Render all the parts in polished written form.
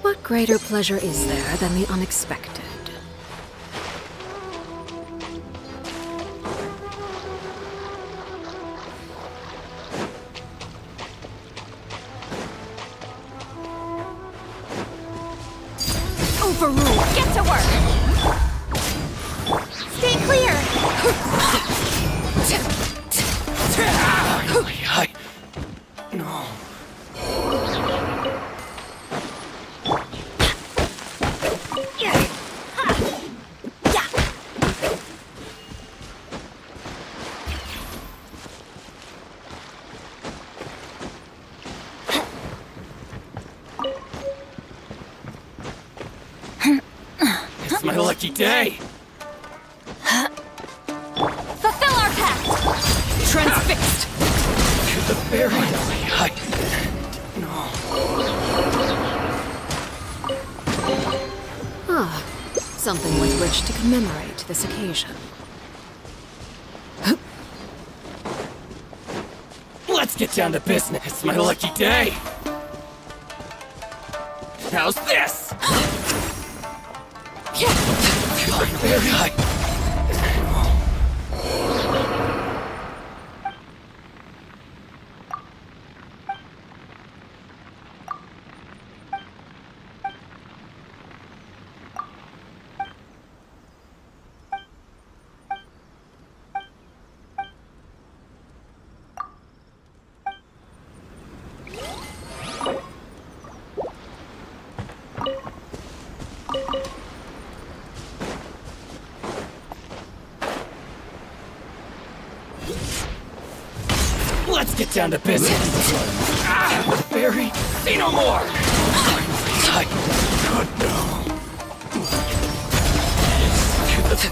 What greater pleasure is there than the unexpected? Overruled! Get to work! Stay clear! No. It's my lucky day! Fulfill our pact! Transfixed! To the very... No. Ah, something with which to commemorate this occasion. Let's get down to business. It's my lucky day! How's this? Very high. Let's get down to business. Very. Say no more. Good no.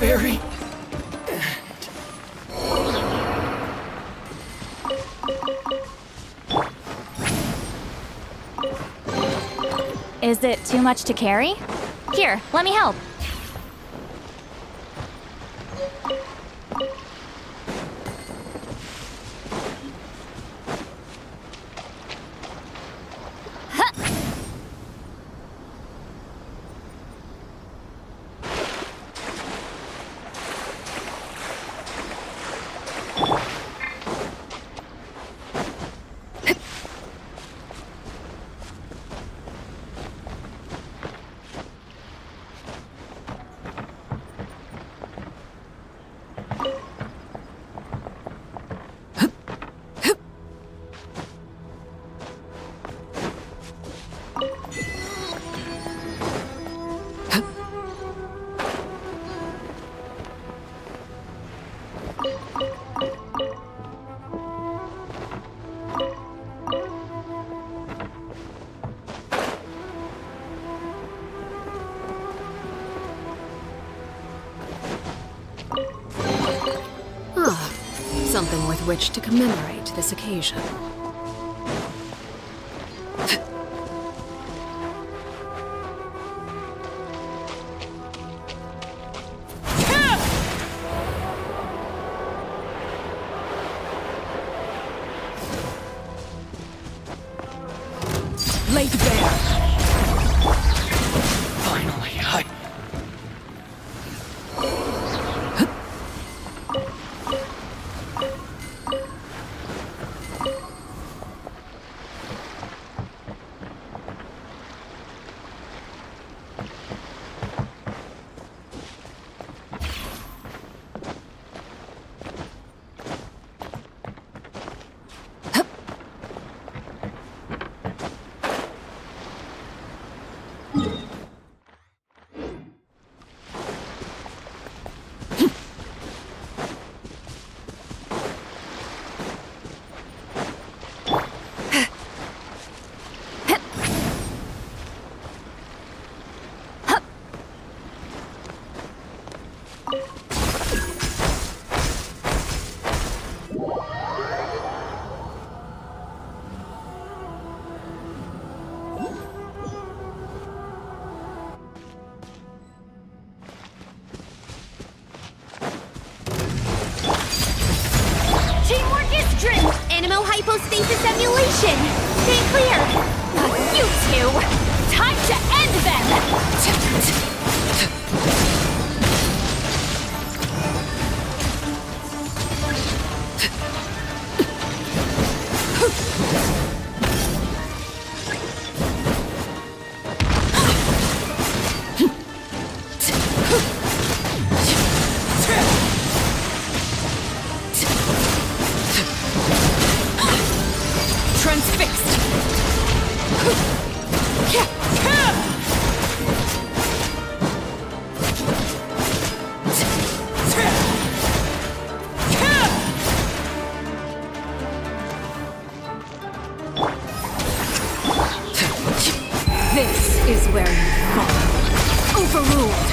berry. Is it too much to carry? Here, let me help. Something with which to commemorate this occasion. Laid bare. Finally, Animo hypostasis emulation! Stay clear! You two! Time to end them! This is where you fall. Overruled.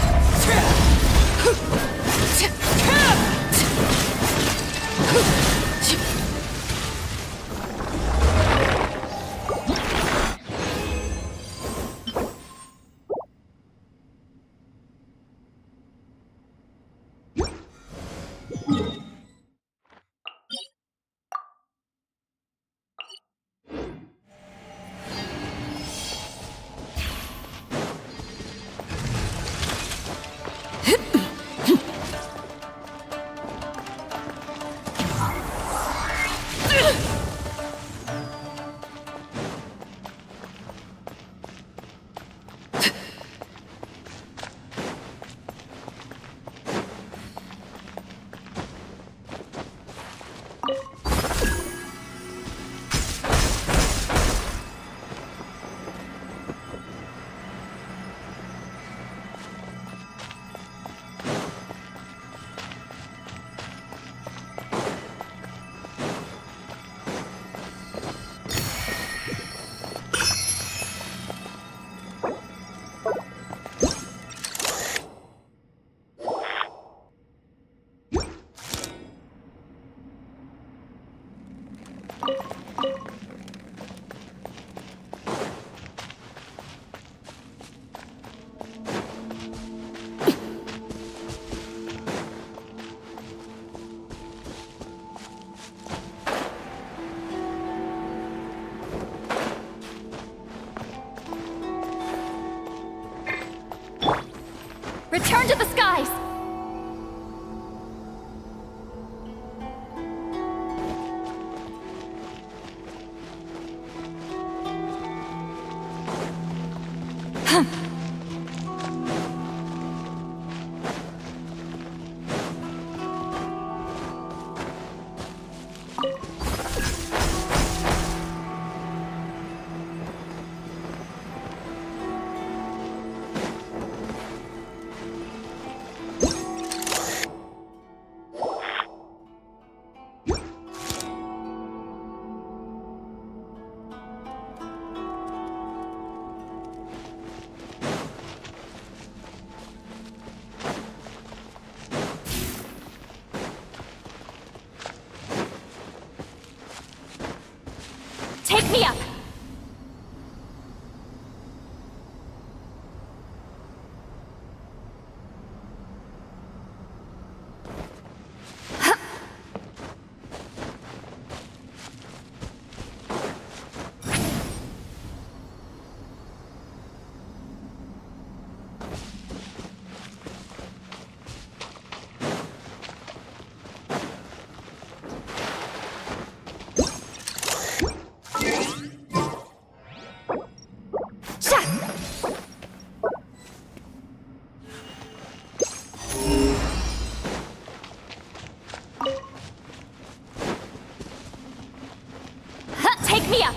Return to the skies! Take me up! Take me up!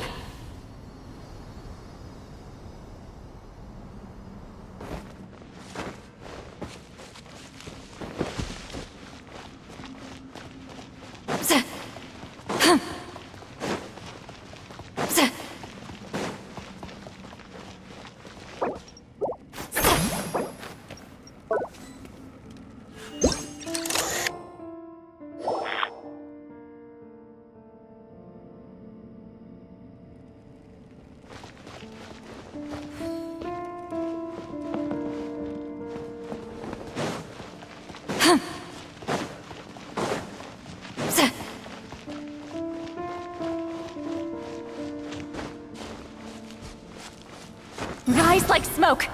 Rise like smoke!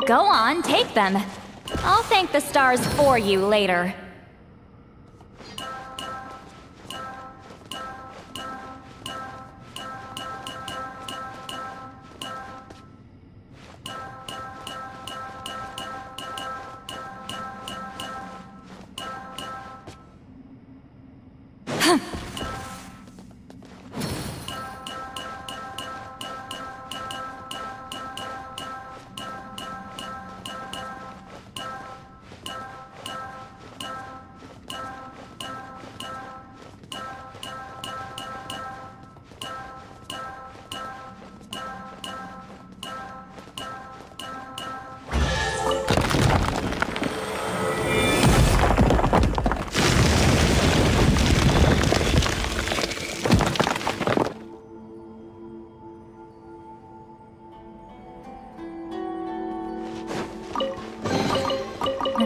Go on, take them. I'll thank the stars for you later.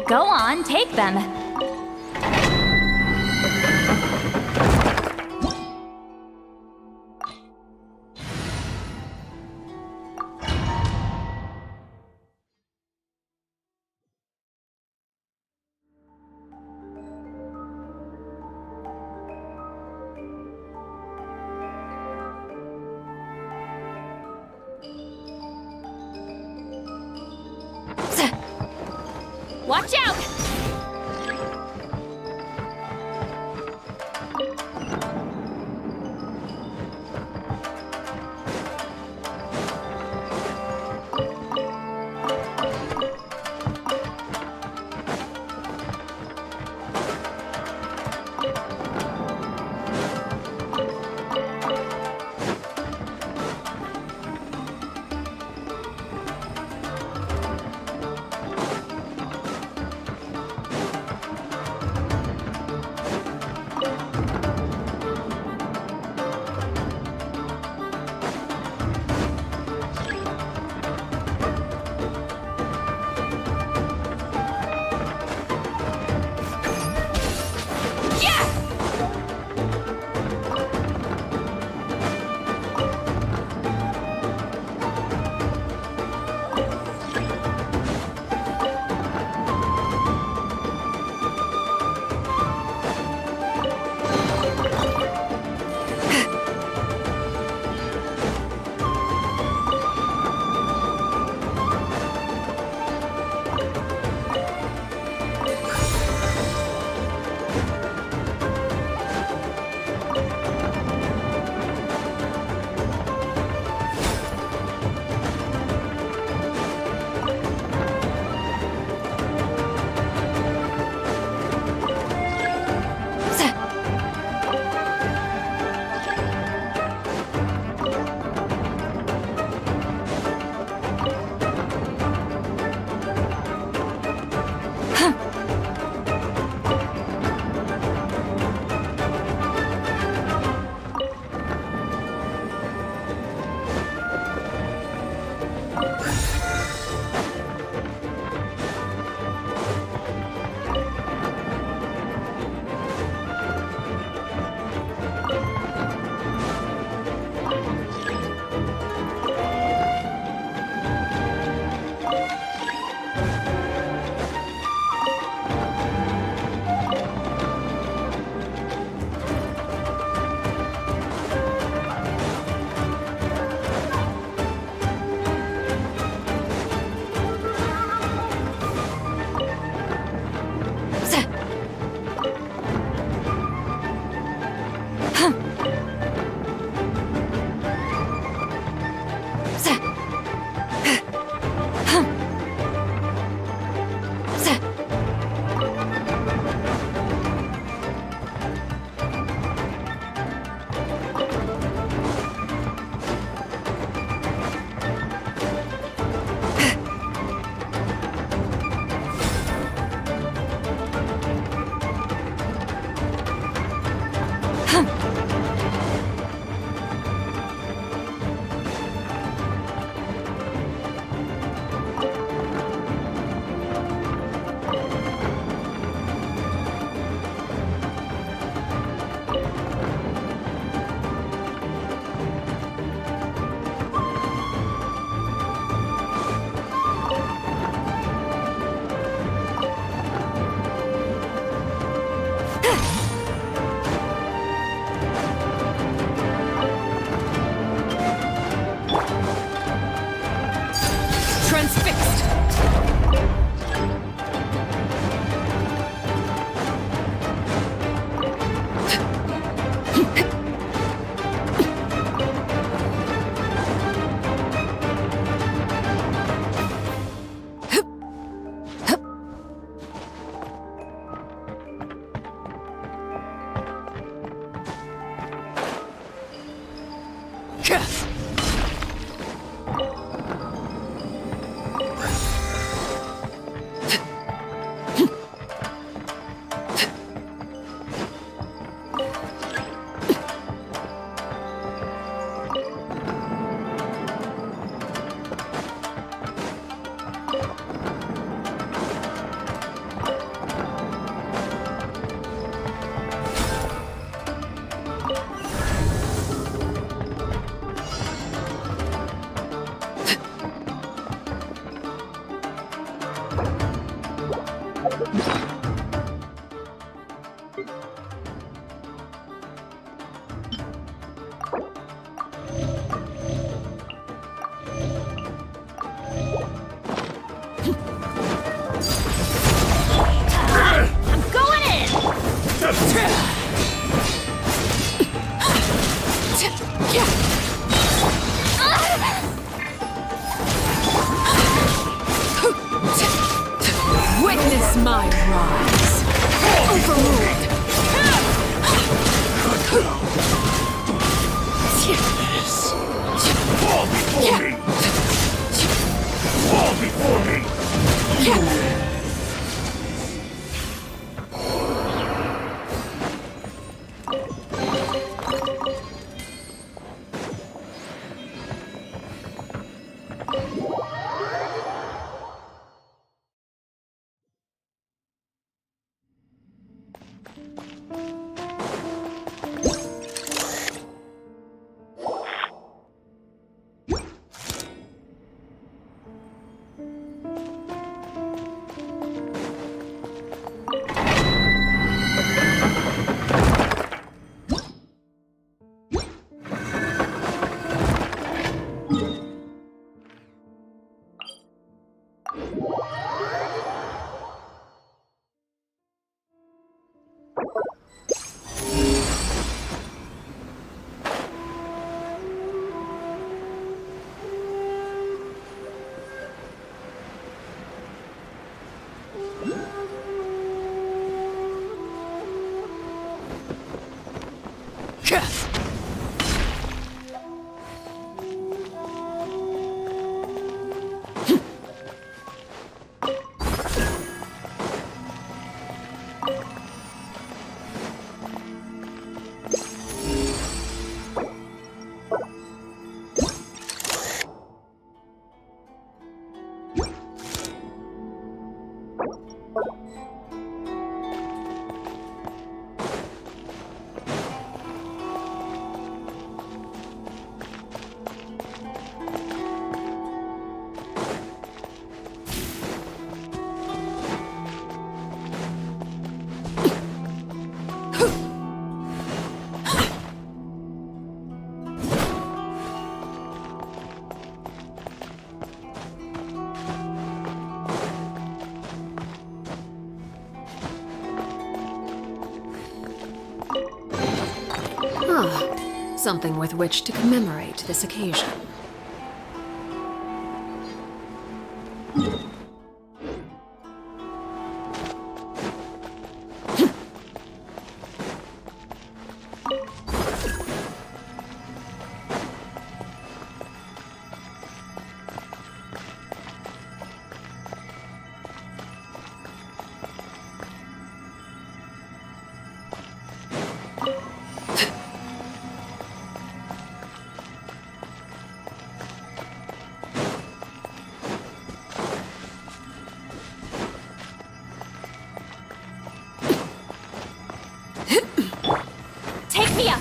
Go on, take them. Watch out! Transfixed! Witness my rise. Overruled. Fall before me! Fall before me! Something with which to commemorate this occasion. Take me up!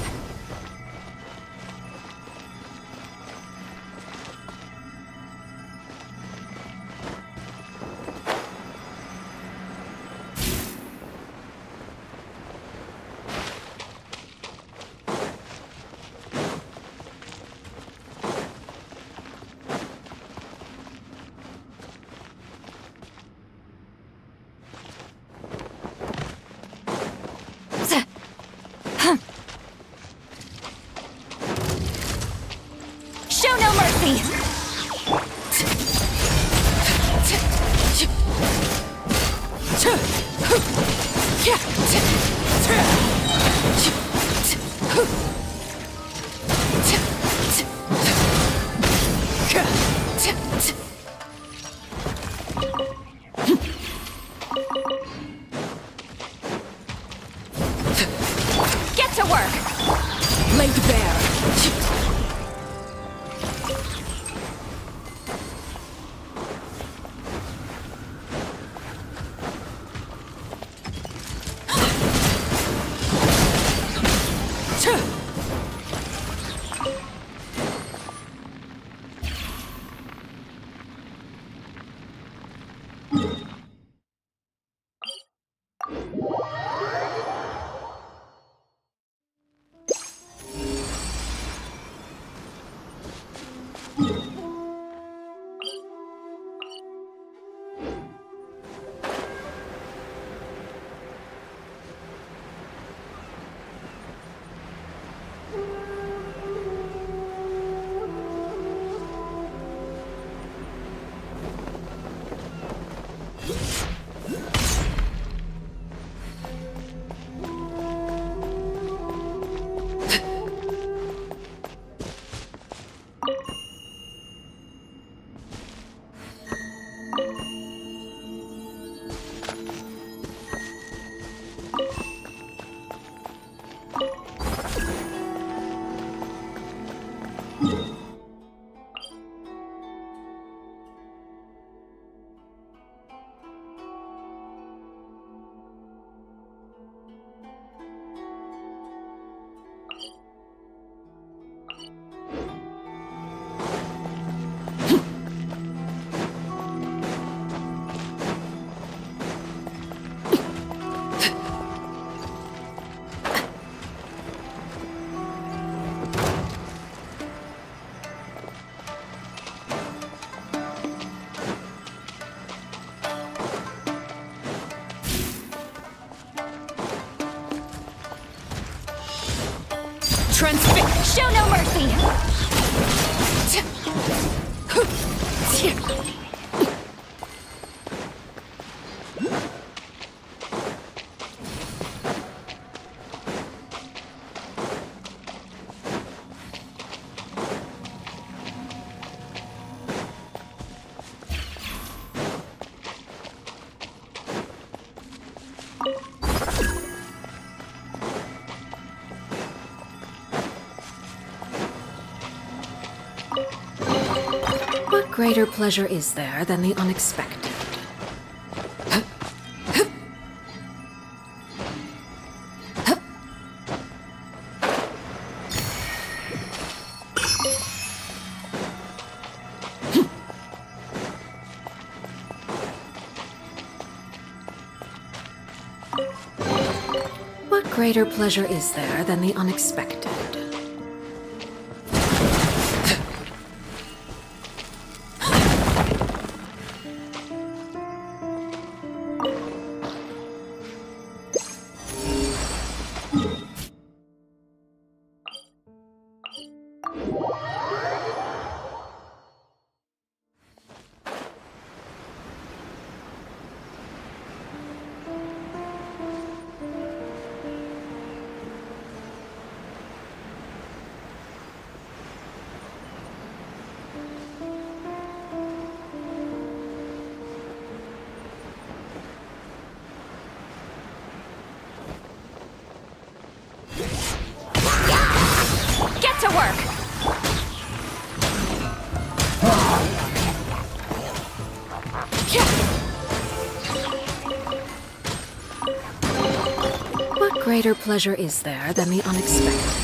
Show no mercy! Get to work! Laid bare. Transfix! Show no mercy! What greater pleasure is there than the unexpected? What greater pleasure is there than the unexpected? Get to work! What greater pleasure is there than the unexpected?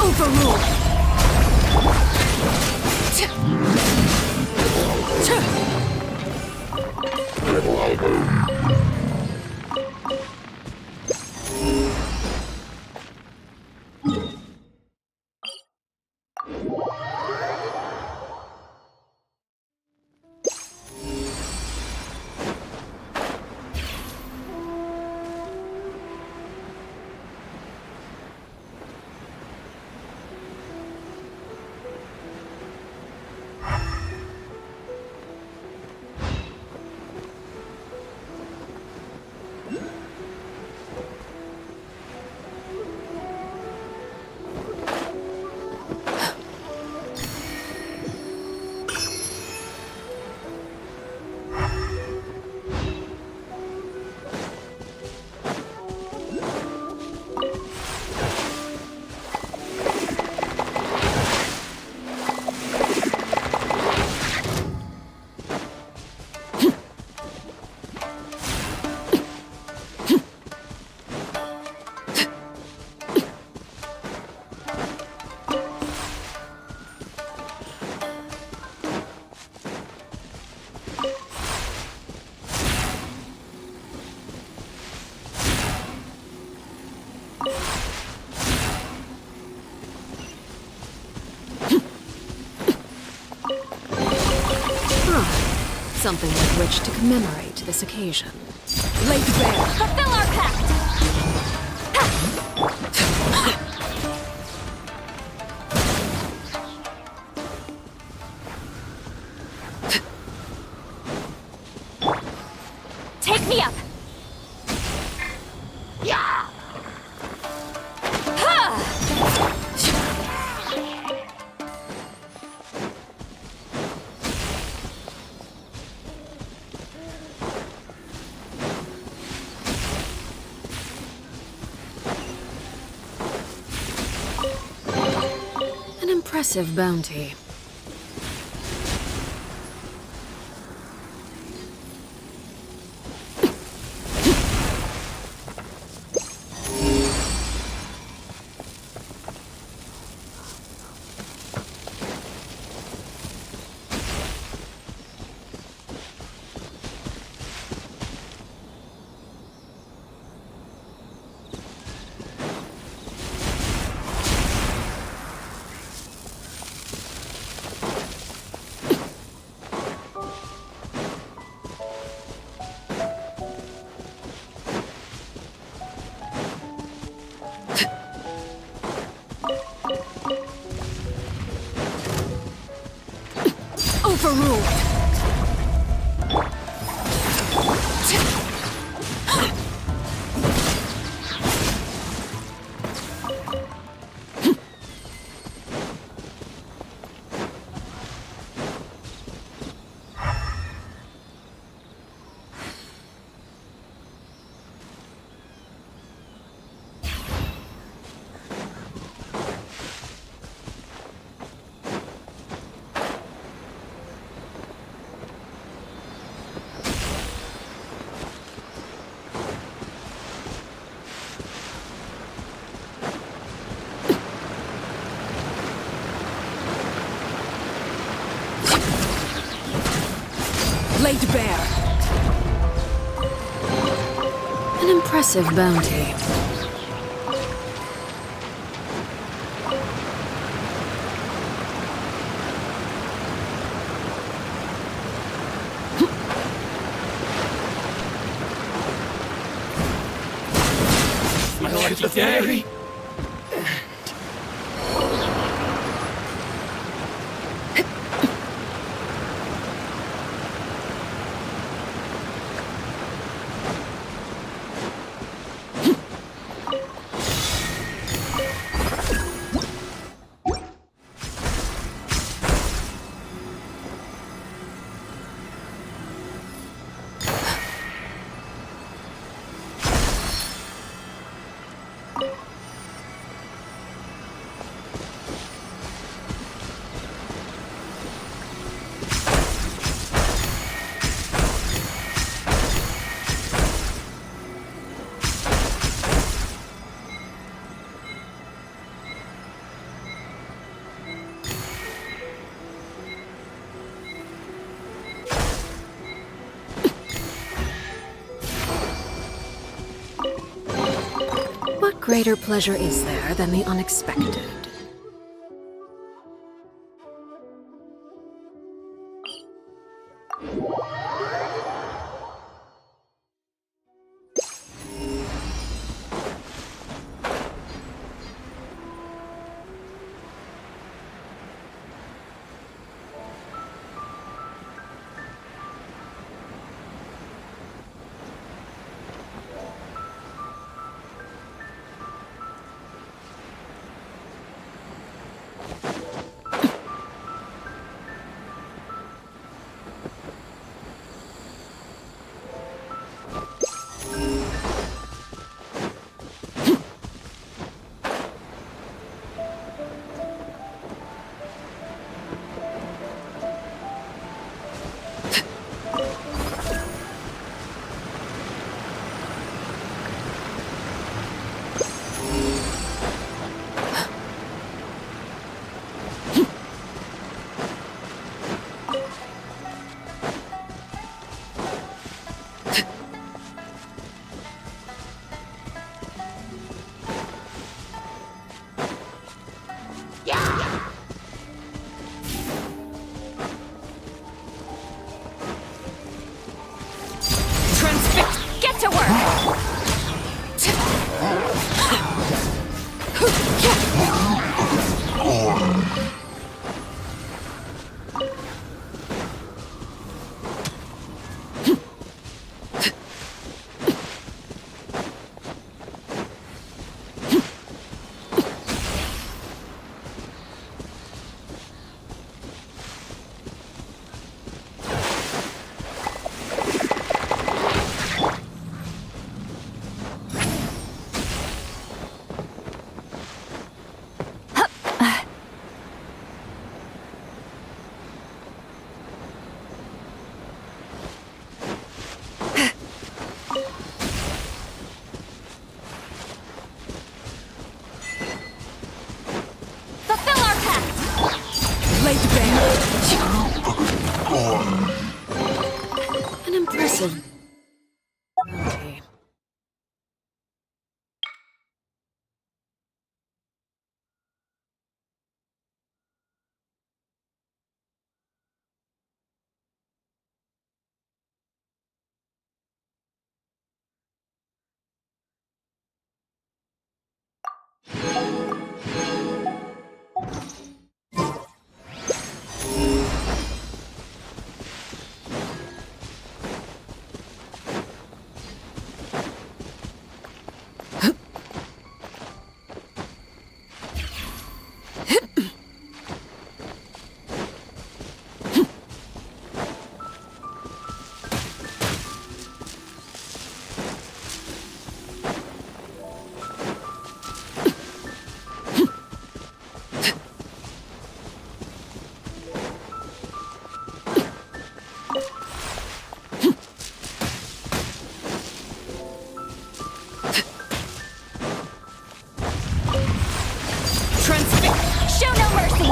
Overrule! Something with which to commemorate this occasion. Laid bare! Fulfill our pact! impressive bounty. Overruled! Laid bare. An impressive bounty. My lucky day! What greater pleasure is there than the unexpected? is a... Show no mercy!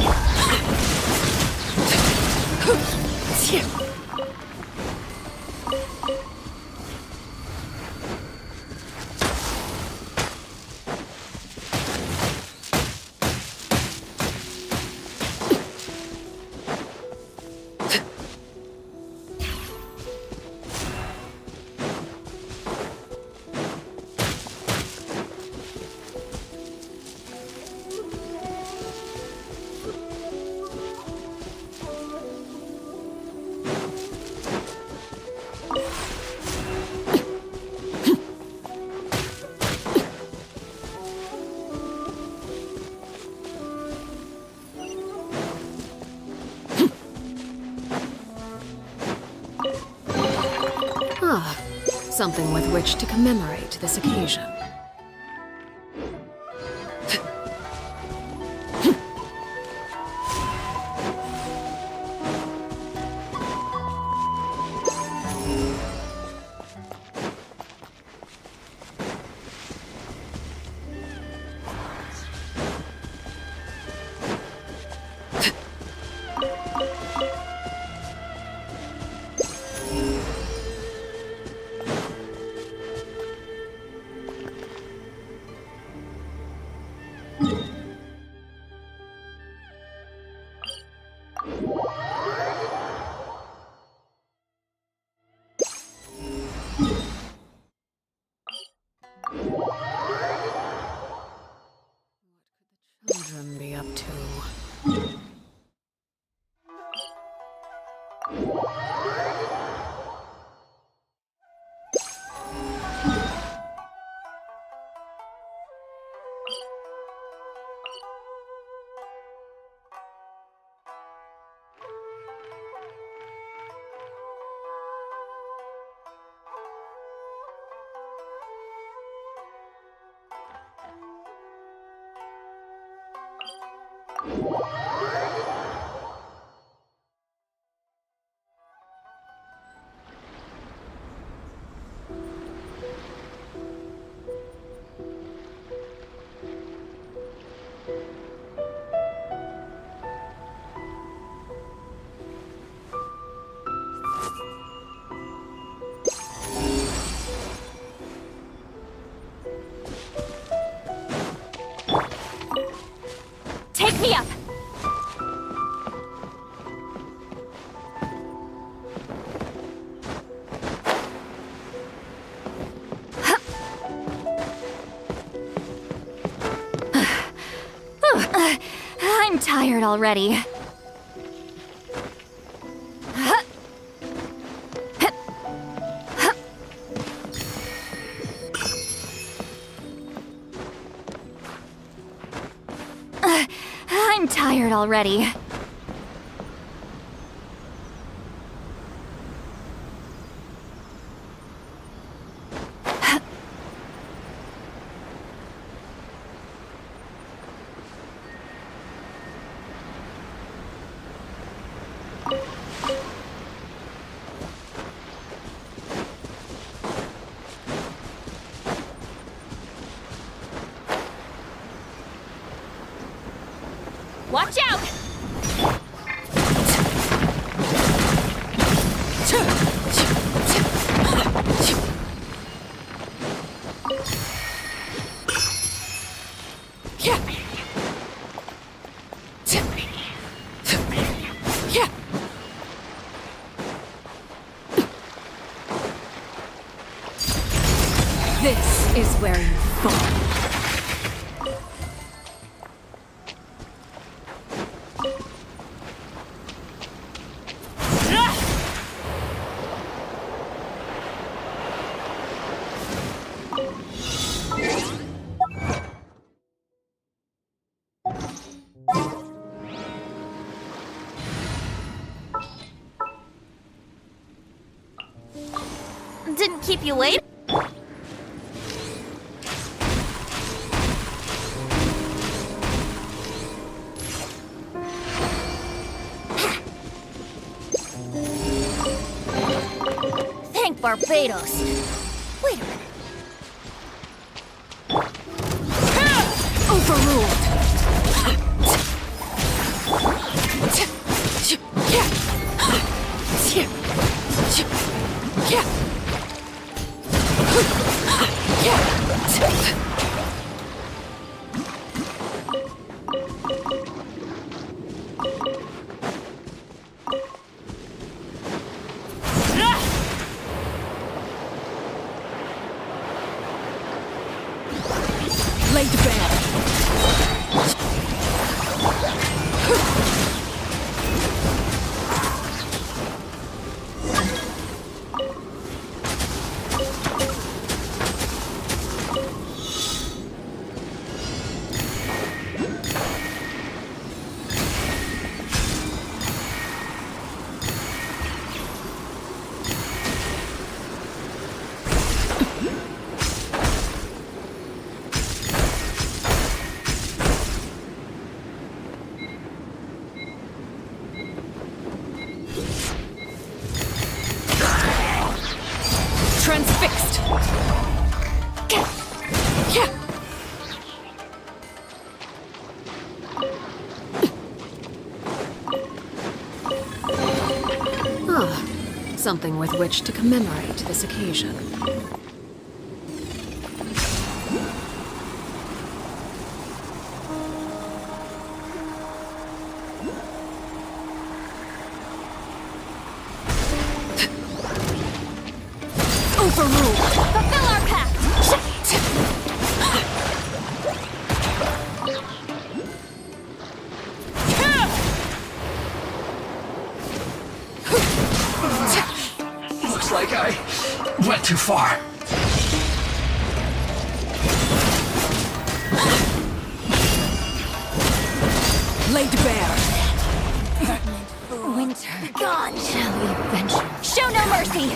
Ah, something with which to commemorate this occasion. Children be up to? Take me up! I'm tired already. I'm tired already. Watch out! This is where you fall. Didn't keep you waiting. Thank Barbados. Wait a minute. Overruled. Laid bare. Transfixed. Ah, something with which to commemorate this occasion. Overruled. Fulfill our pact. Looks like I went too far. Laid bare. Winter gone. Shall we venture? Show no mercy.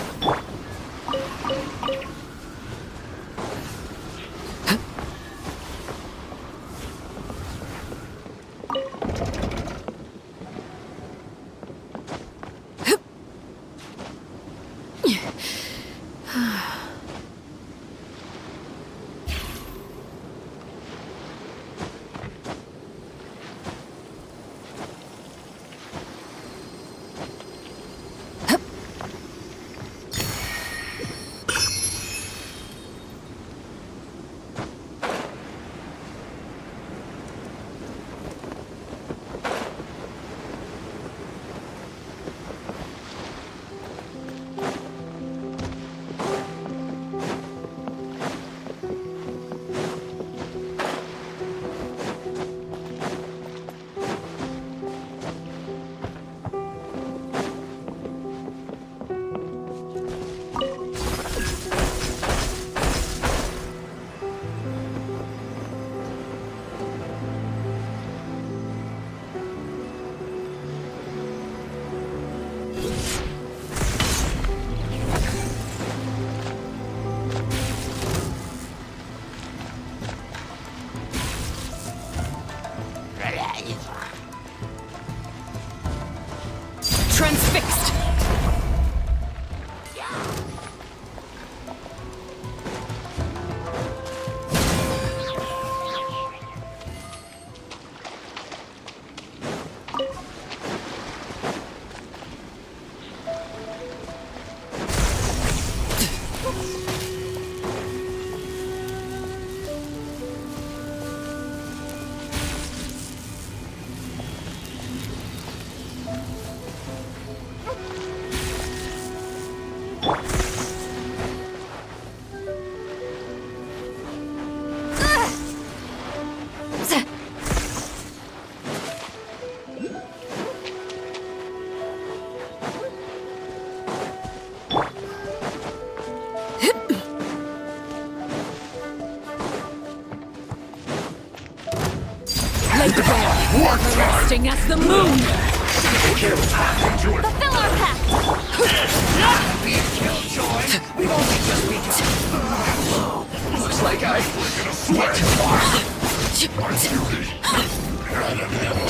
laid bare, everlasting as the moon! Fulfill our pact! We've only just begun. Looks like we're gonna sweat. My duty had an end.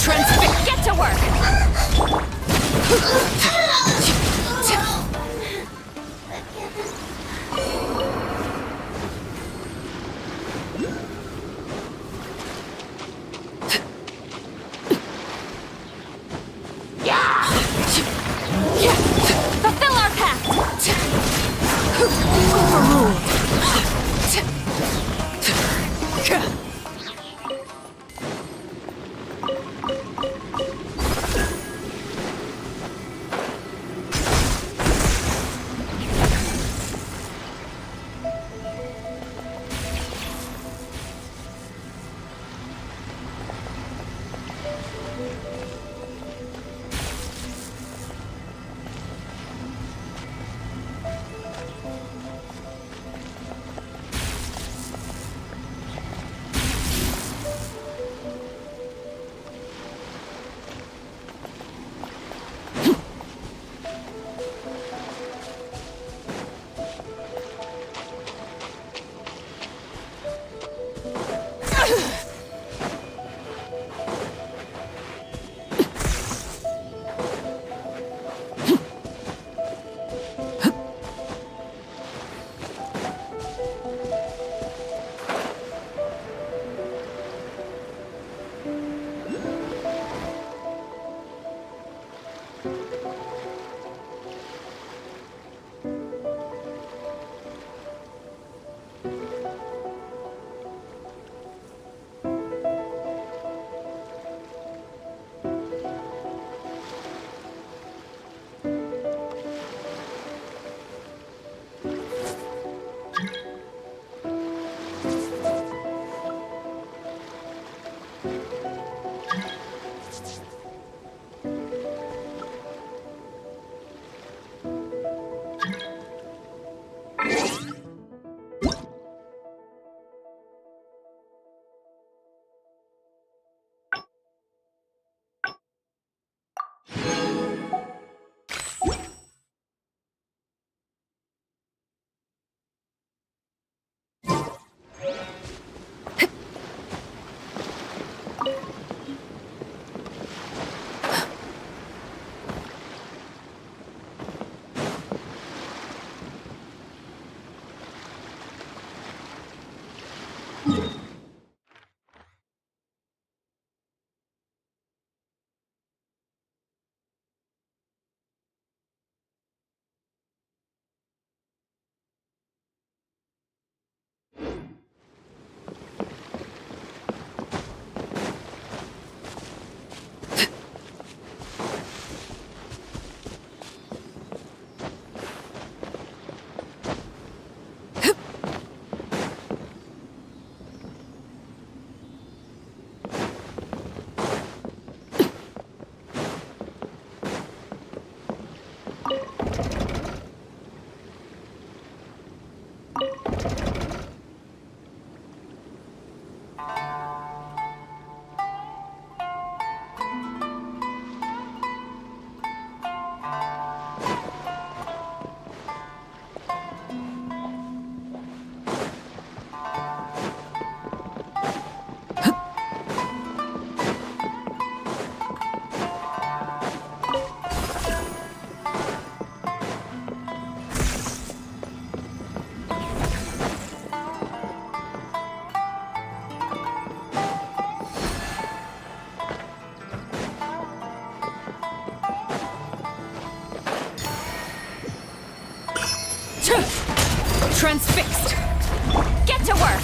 Transfix! Get to work! Fulfill our pact! Transfixed! Get to work!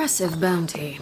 impressive bounty.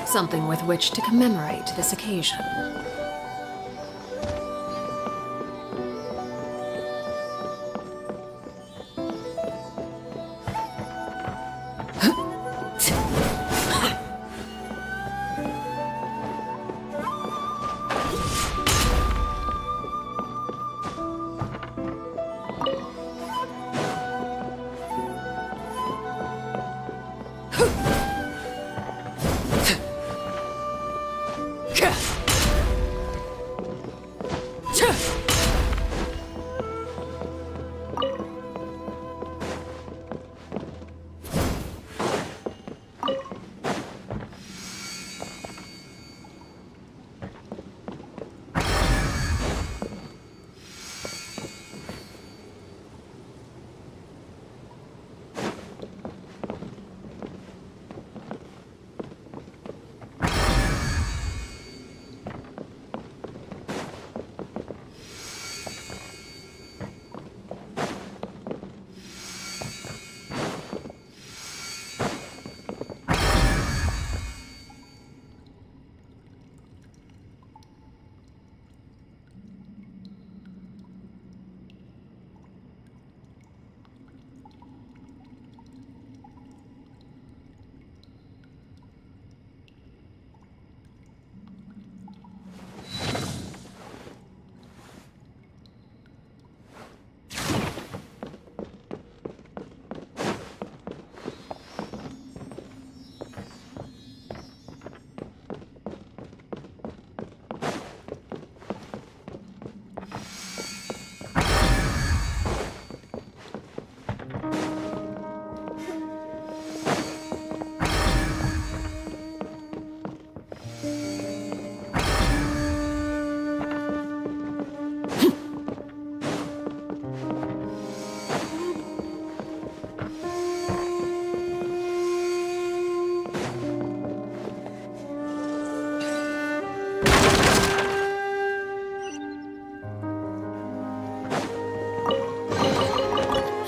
Something with which to commemorate this occasion.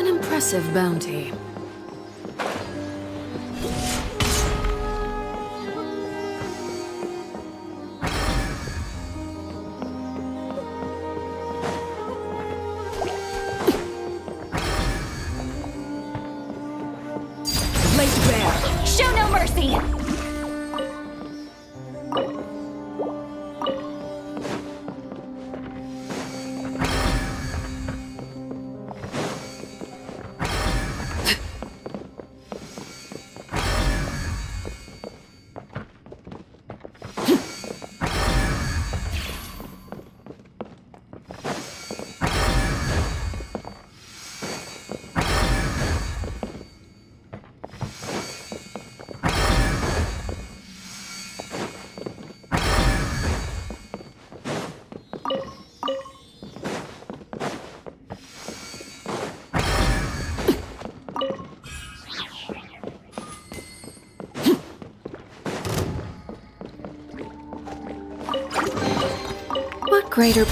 Impressive bounty. Laid bare. Show no mercy! What greater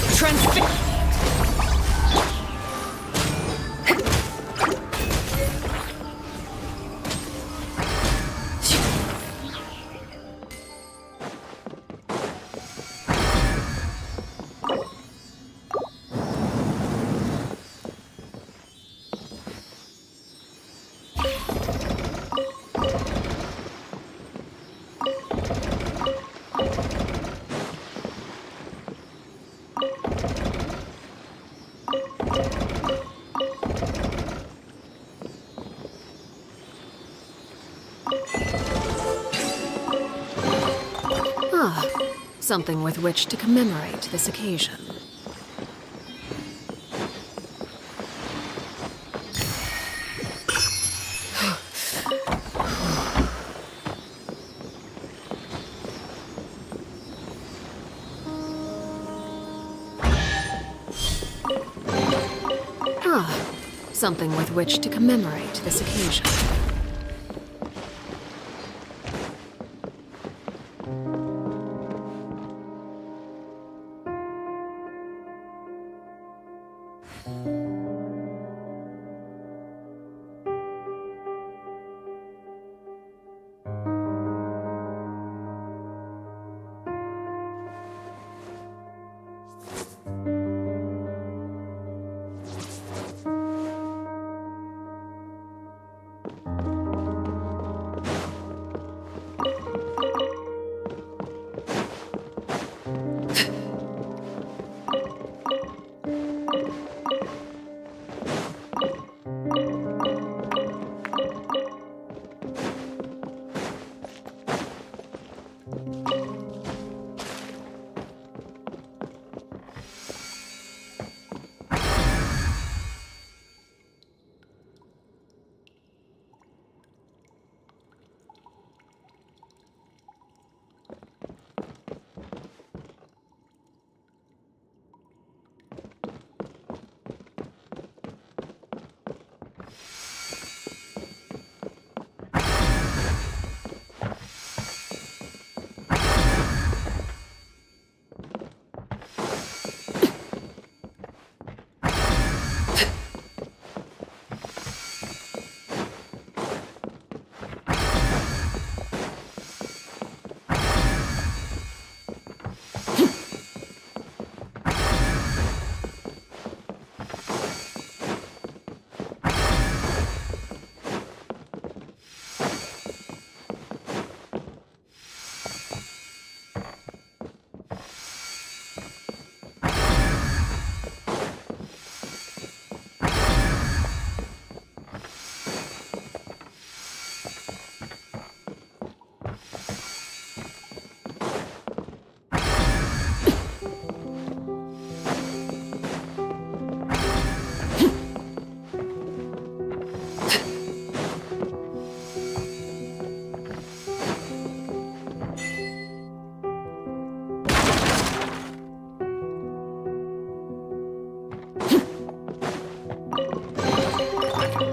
Something with which to commemorate this occasion. Something with which to commemorate this occasion.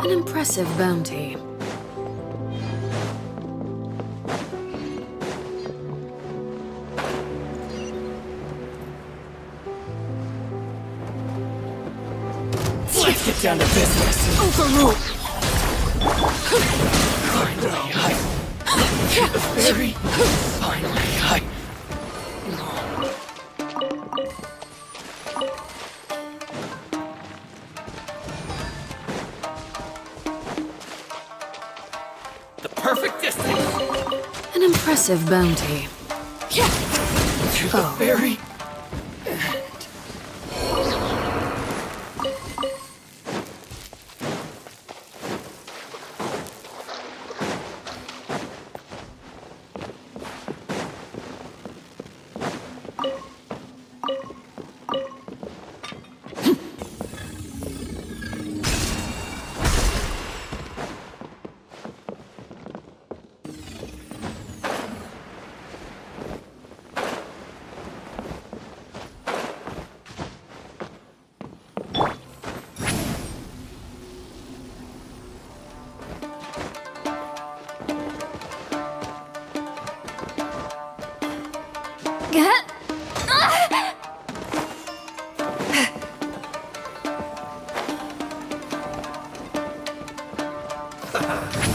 An impressive bounty. Let's get down to business. Overruled. Finally, Finally, the perfect distance. An impressive bounty. To the very end.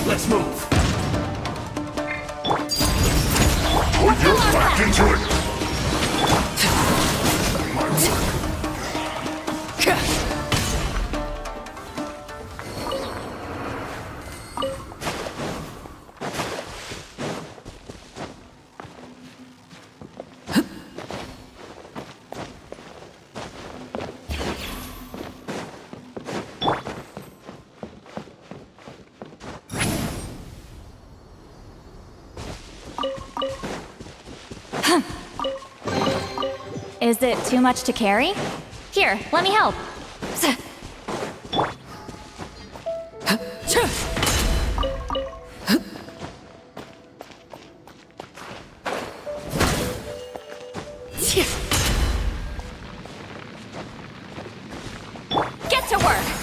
Let's move. Put your back into it. My work. Is it too much to carry? Here, let me help. Get to work!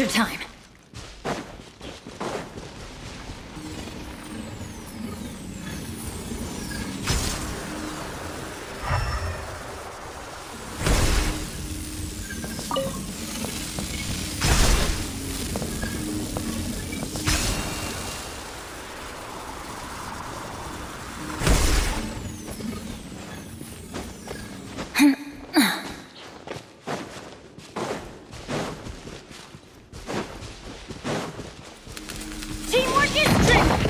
Wager time. Teamwork is strength!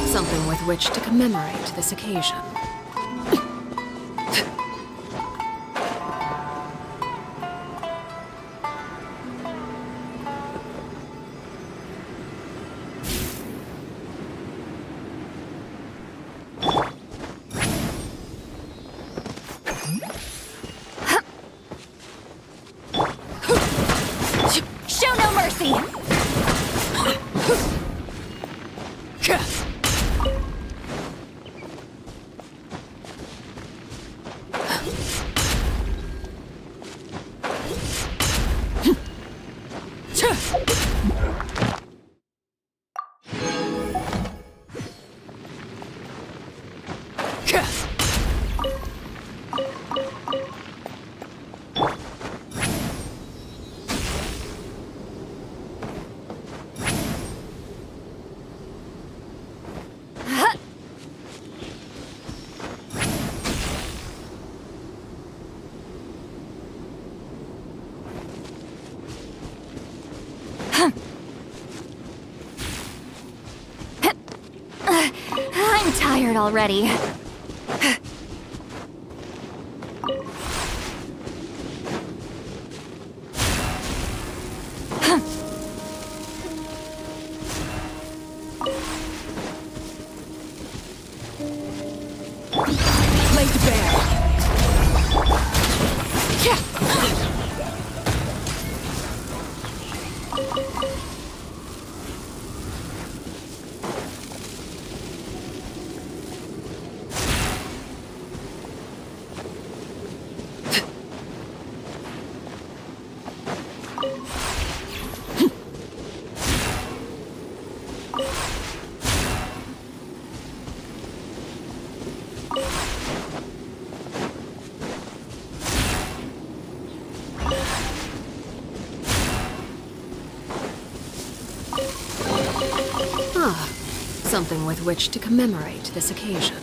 Something with which to commemorate this occasion. Show no mercy! I'm tired already. Laid bare. Something with which to commemorate this occasion.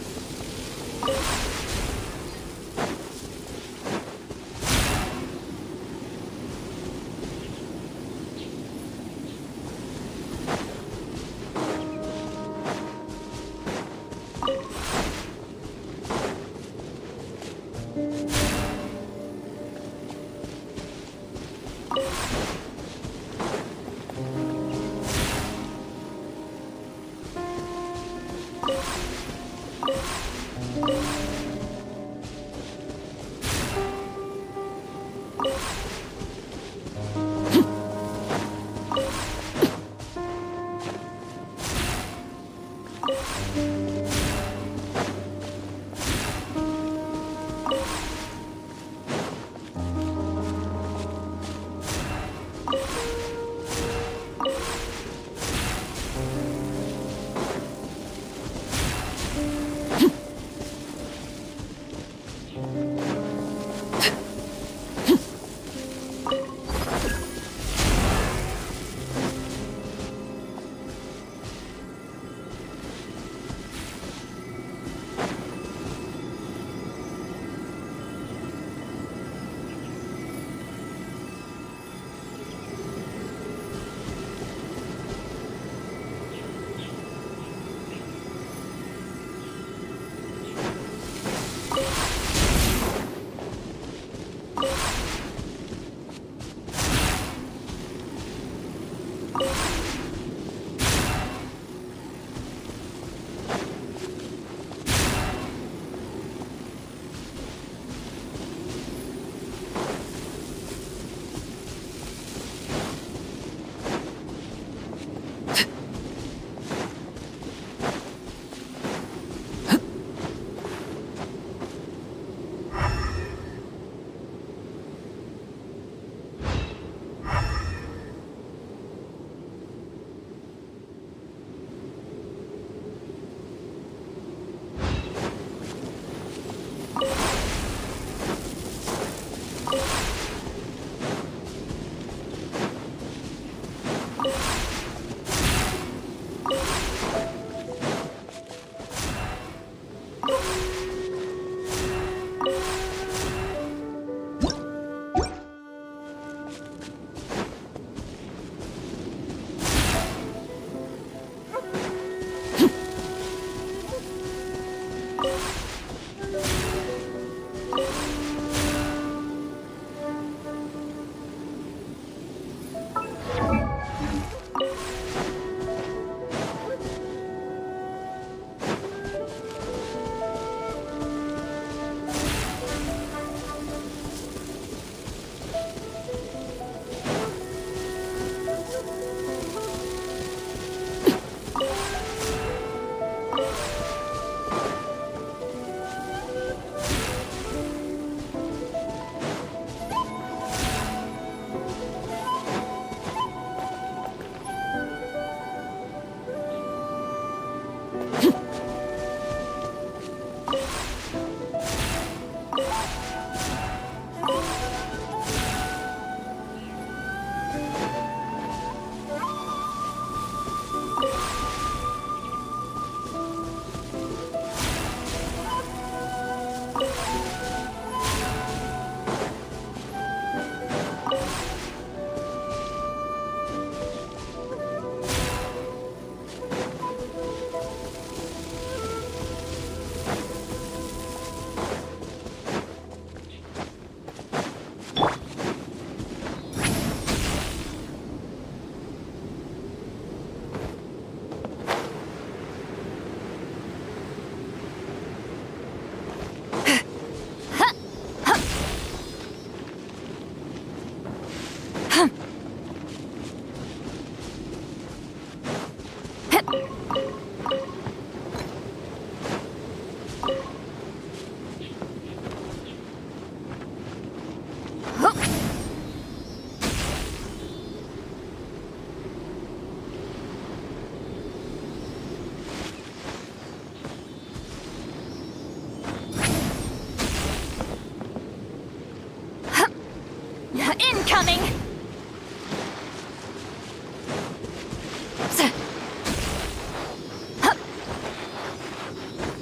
Incoming!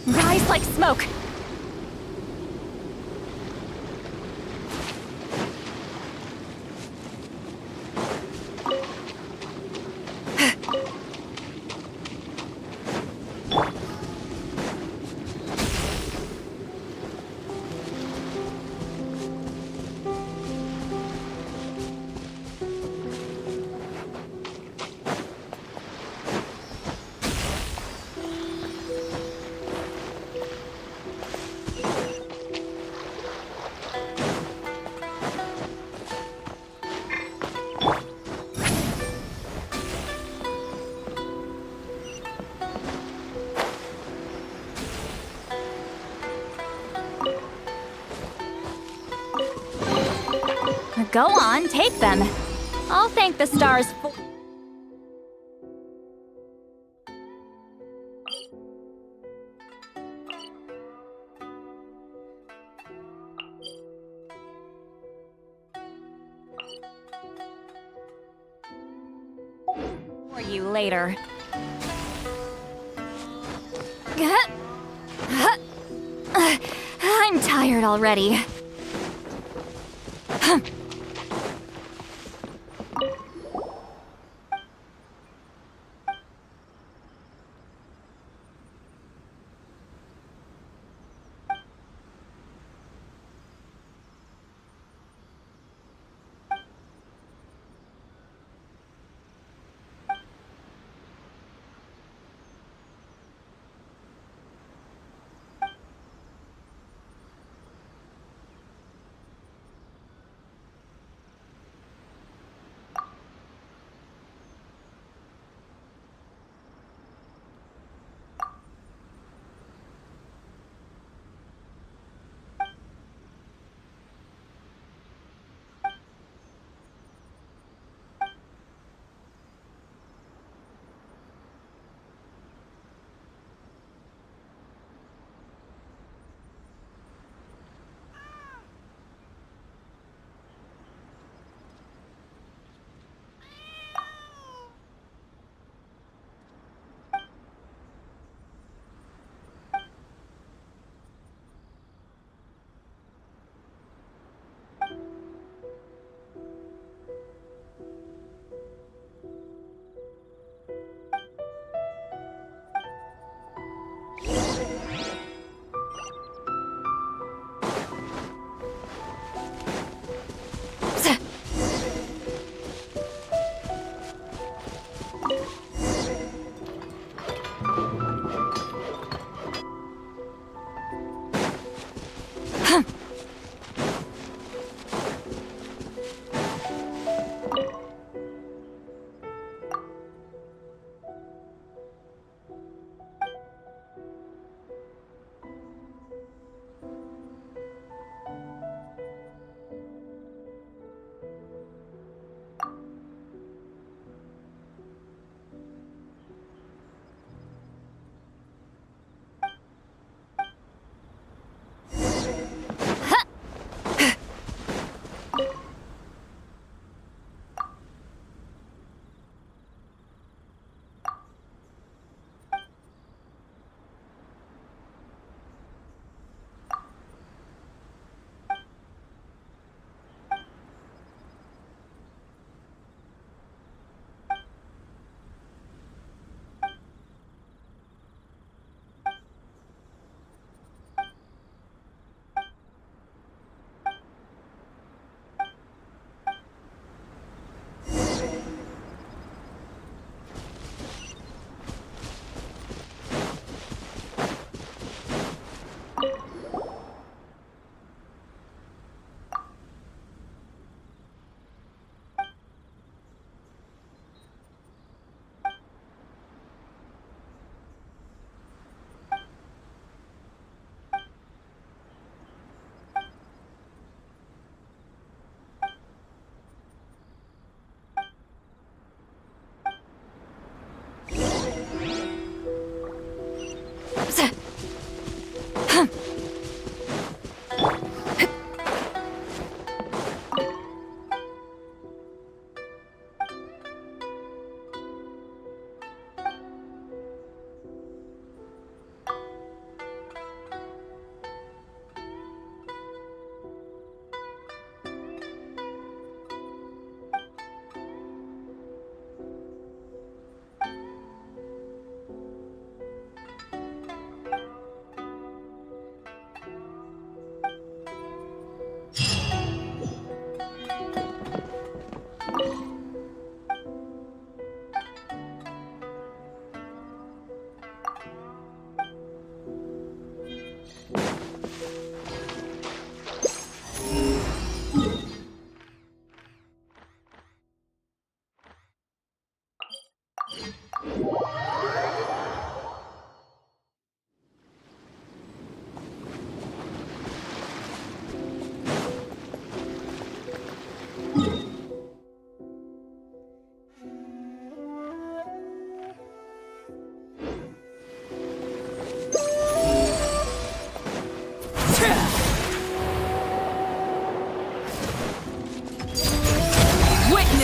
Rise like smoke! Go on, take them. I'll thank the stars for... for you later. I'm tired already.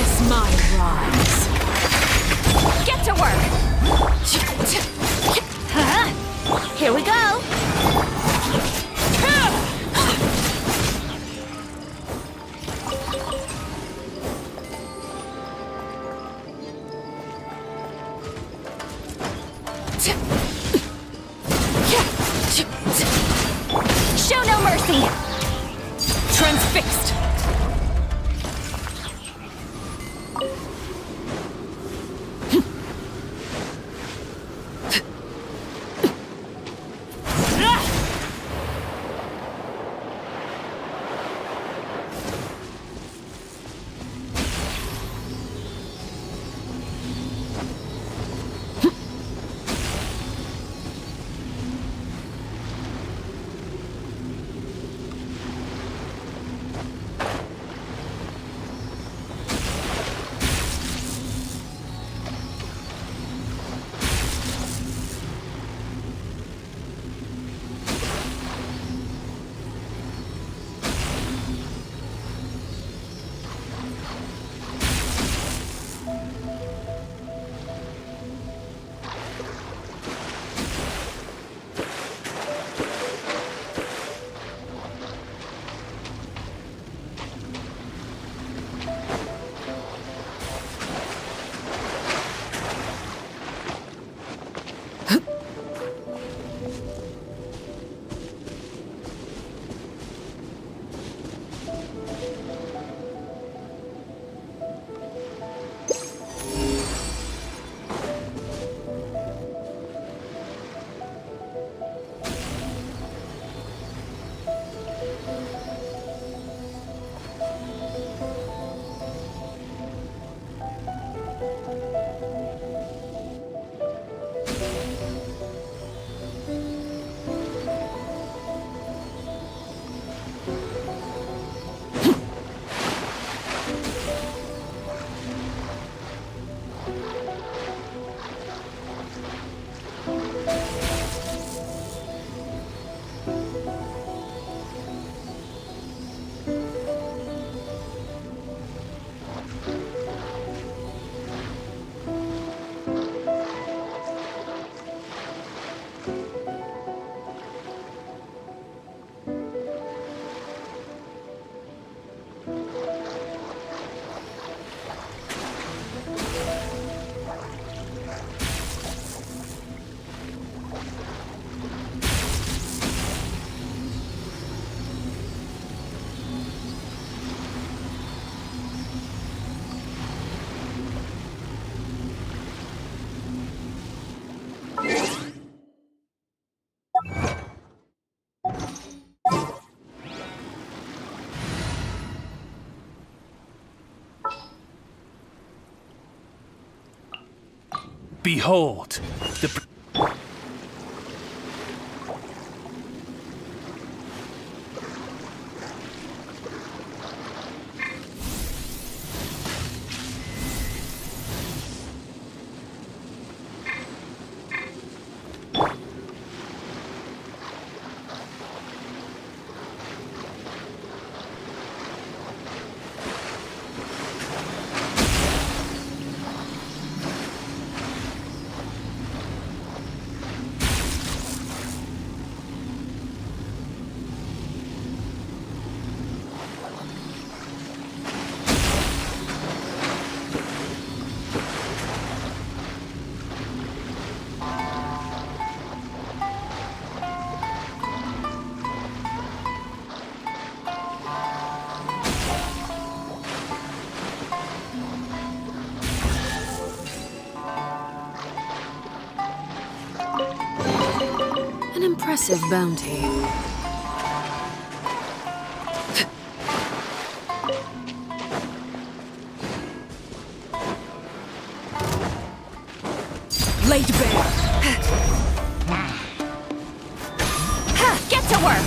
Witness my rise. Get to work! Huh? Here we go! Show no mercy! Transfixed. Behold, the... An impressive bounty. Laid bare. Get to work!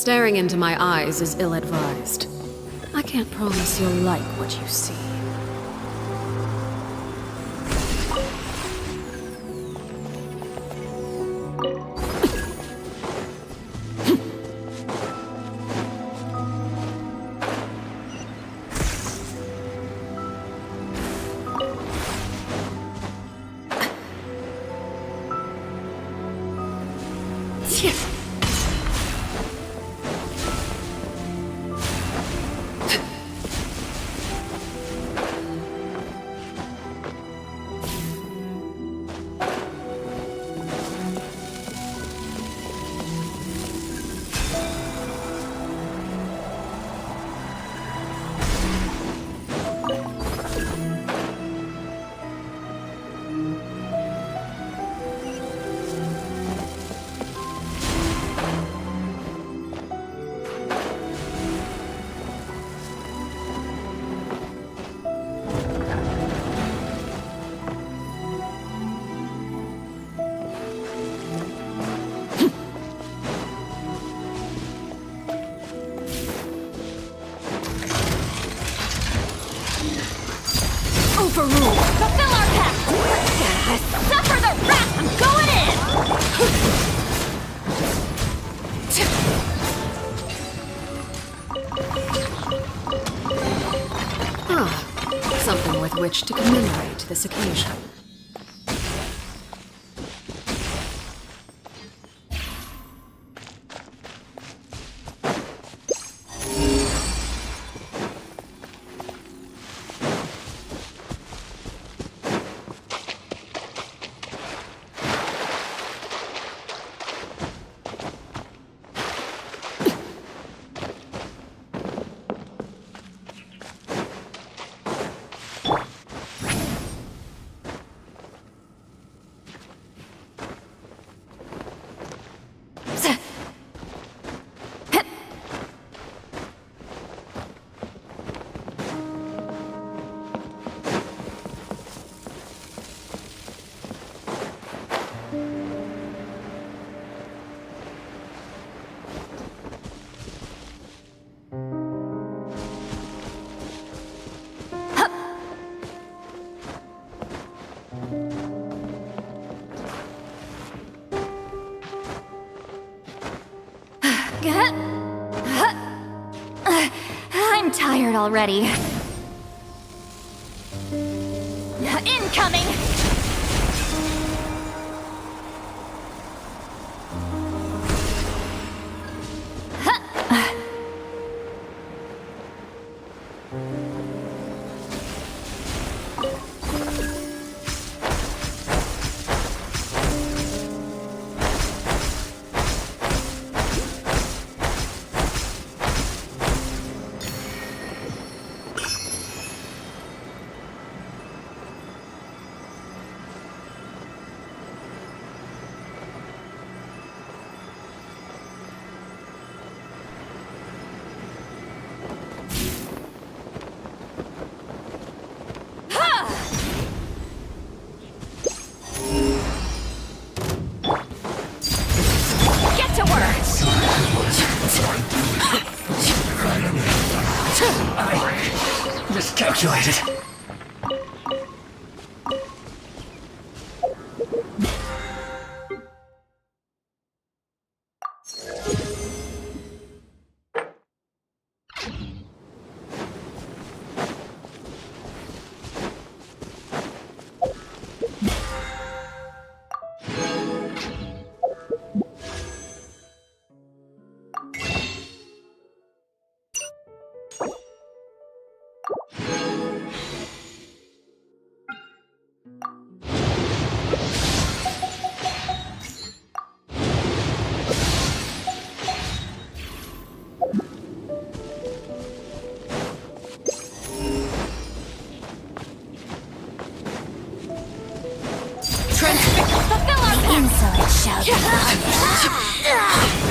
Staring into my eyes is ill-advised. I can't promise you'll like what you see. Overrule! Fulfill our pact! Suffer the wrath! I'm going in! Ah, something with which to commemorate this occasion. I'm tired already. Incoming! Miscalculated.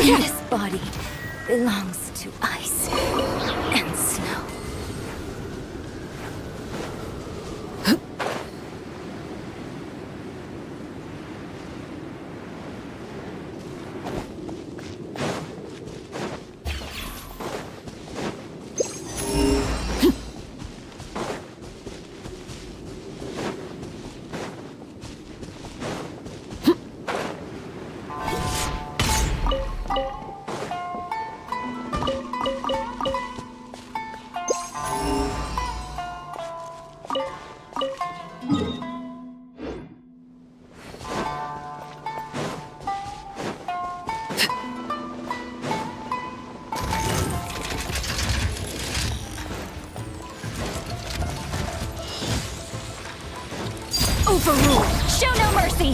This body belongs to ice and snow. Overrule! Show no mercy!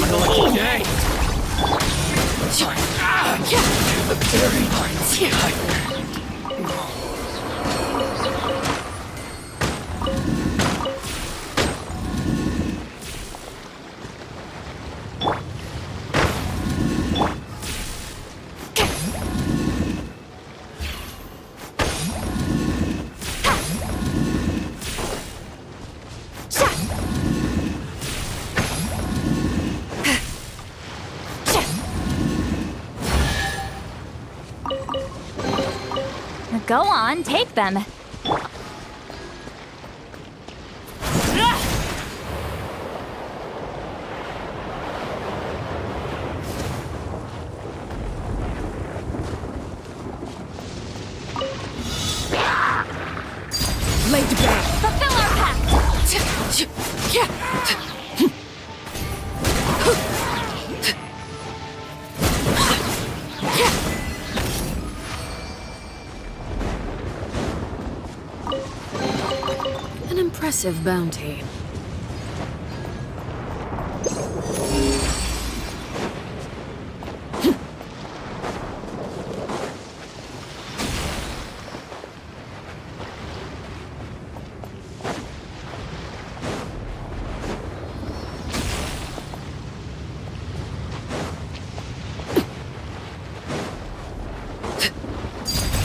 My lucky day! The very lines. Go on, take them. Laid bare. Fulfill our pact! An impressive bounty.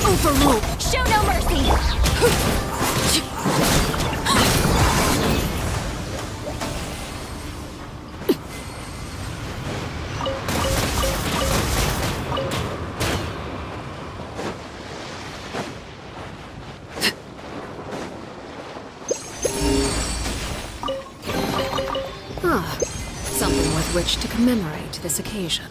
Overrule! Show no mercy! Ah, something with which to commemorate this occasion.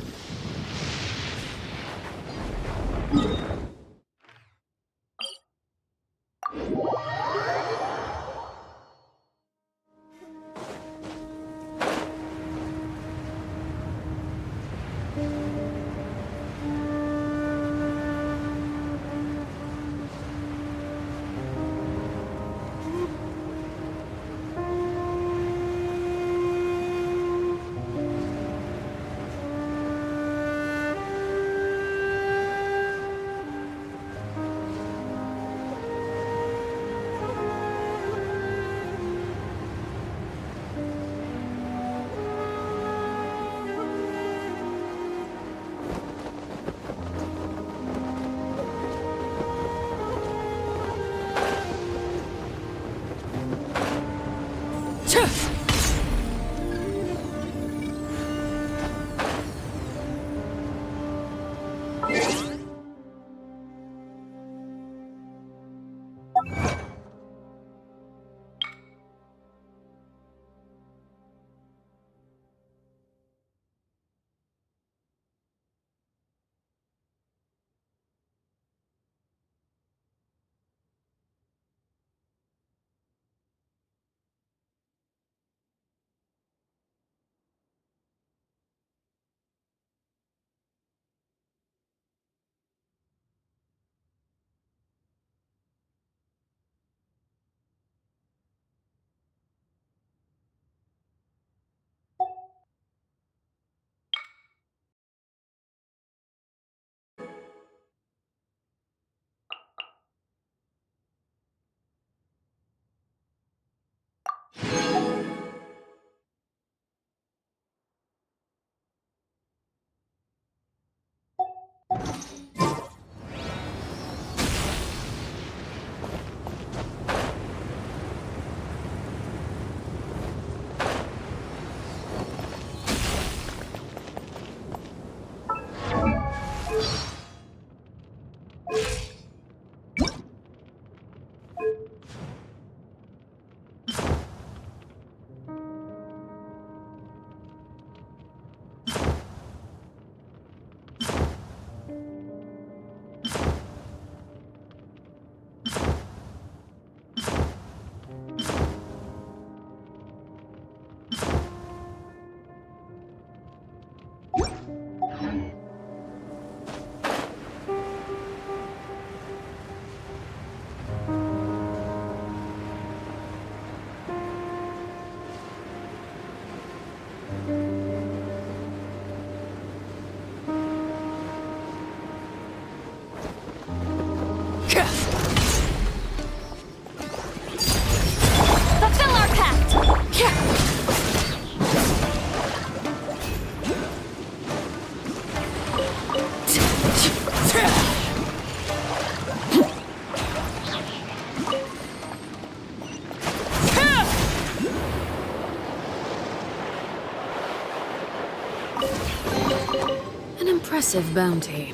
Impressive bounty.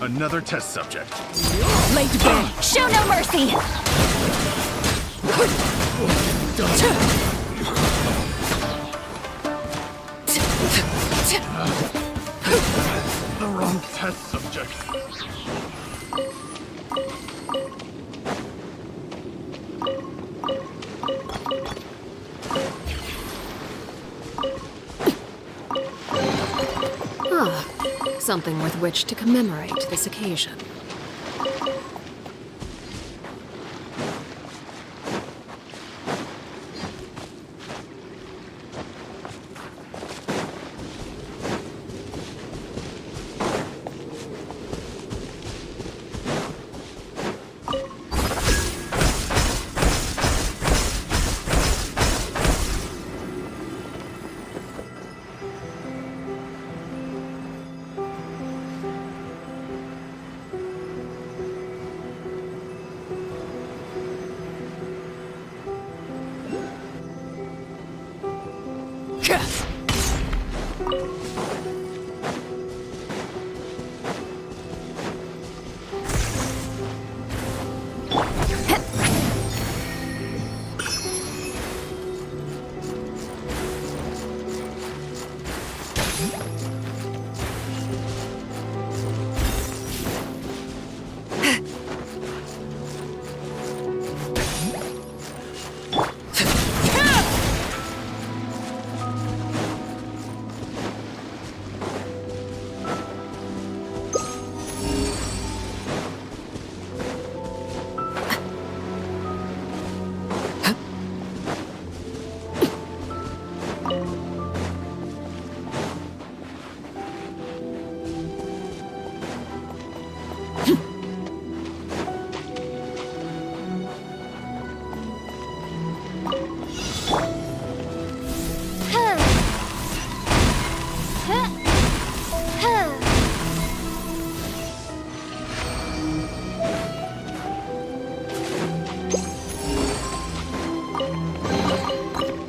Another test subject. Laid bare. Show no mercy! The wrong test subject. Ah, something with which to commemorate this occasion.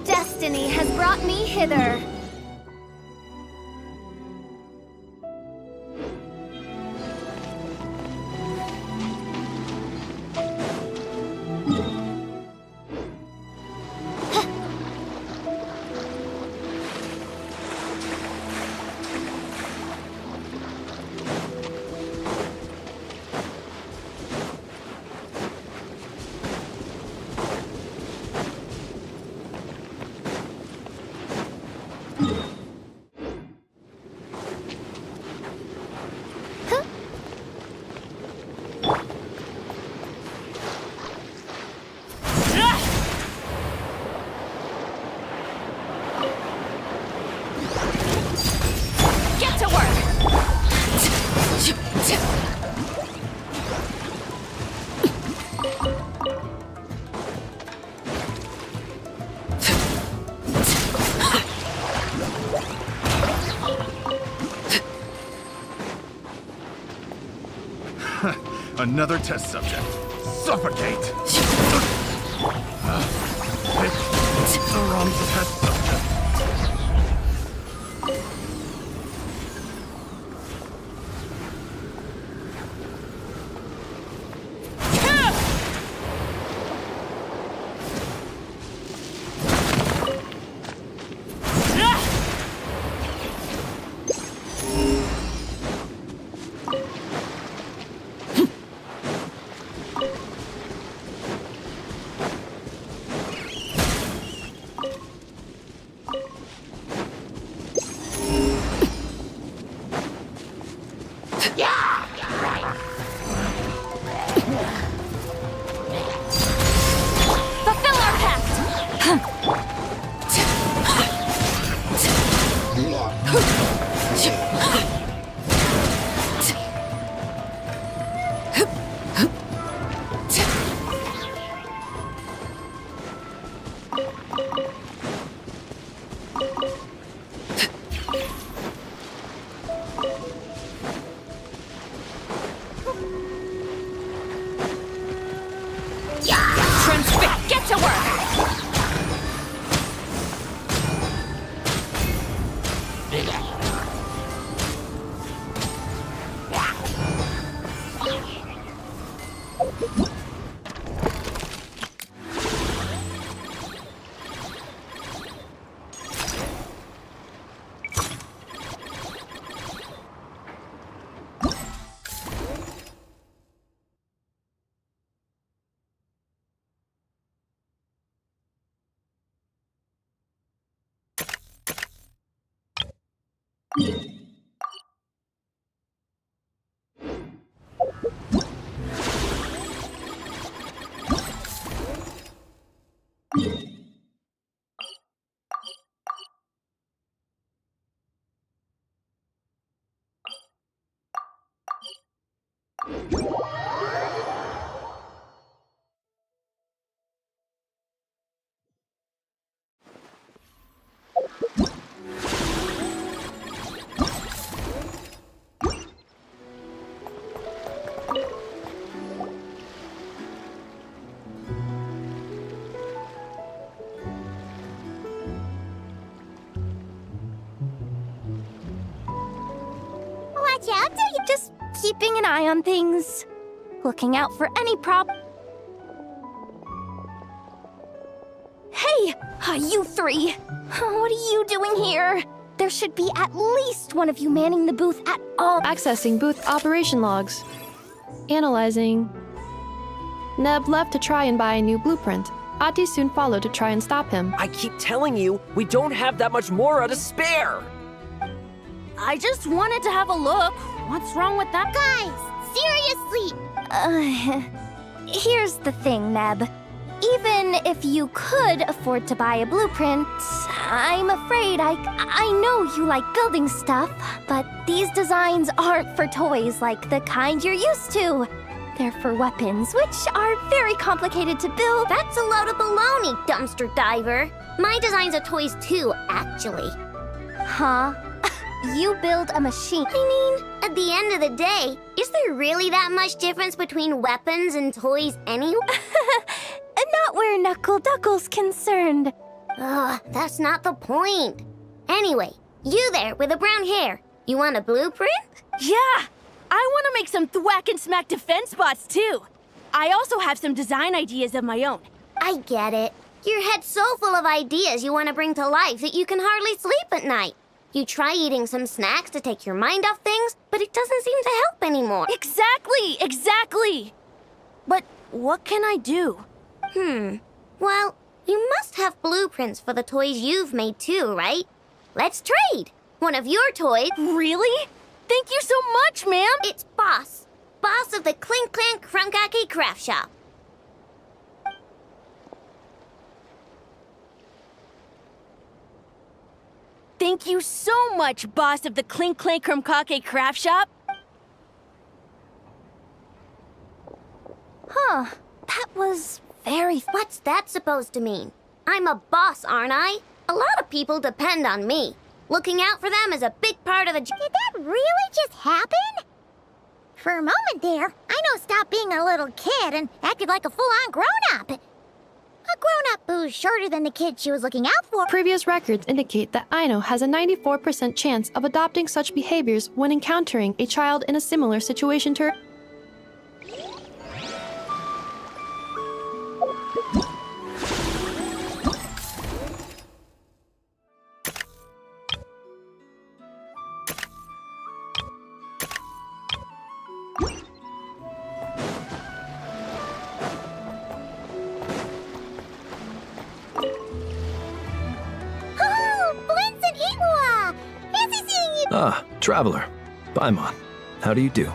Destiny has brought me hither. Get to work! Another test subject. Suffocate! Pick the wrong test subject. Watch out, you're just keeping an eye on things. Looking out for any Hey, you three! What are you doing here? There should be at least one of you manning the booth at all. Accessing booth operation logs. Analyzing. Neb left to try and buy a new blueprint. Ati soon followed to try and stop him. I keep telling you, we don't have that much Mora to spare! I just wanted to have a look. What's wrong with that? Guys, seriously! Here's the thing, Neb. Even if you could afford to buy a blueprint, I'm afraid I know you like building stuff, but these designs aren't for toys like the kind you're used to. They're for weapons, which are very complicated to build. That's a load of baloney, dumpster diver. My designs are toys too, actually. Huh? You build a machine. I mean, at the end of the day, is there really that much difference between weapons and toys anyway? Not where Knuckle Duckle's concerned. Ugh, that's not the point. Anyway, you there with the brown hair, you want a blueprint? Yeah! I want to make some thwack and smack defense bots too. I also have some design ideas of my own. I get it. Your head's so full of ideas you want to bring to life that you can hardly sleep at night. You try eating some snacks to take your mind off things, but it doesn't seem to help anymore. Exactly! But what can I do? Well, you must have blueprints for the toys you've made too, right? Let's trade. One of your toys. Really? Thank you so much, ma'am! It's Boss. Boss of the Clink Clank Krumkake Craft Shop. Thank you so much, boss of the Clink Clank Krumkake Craft Shop. Huh. That was very... What's that supposed to mean? I'm a boss, aren't I? A lot of people depend on me. Looking out for them is a big part of the... Did that really just happen? For a moment there, Ino stopped being a little kid and acted like a full-on grown-up. A grown-up who's shorter than the kid she was looking out for. Previous records indicate that Aino has a 94% chance of adopting such behaviors when encountering a child in a similar situation to her. Ah, Traveler. Paimon. How do you do?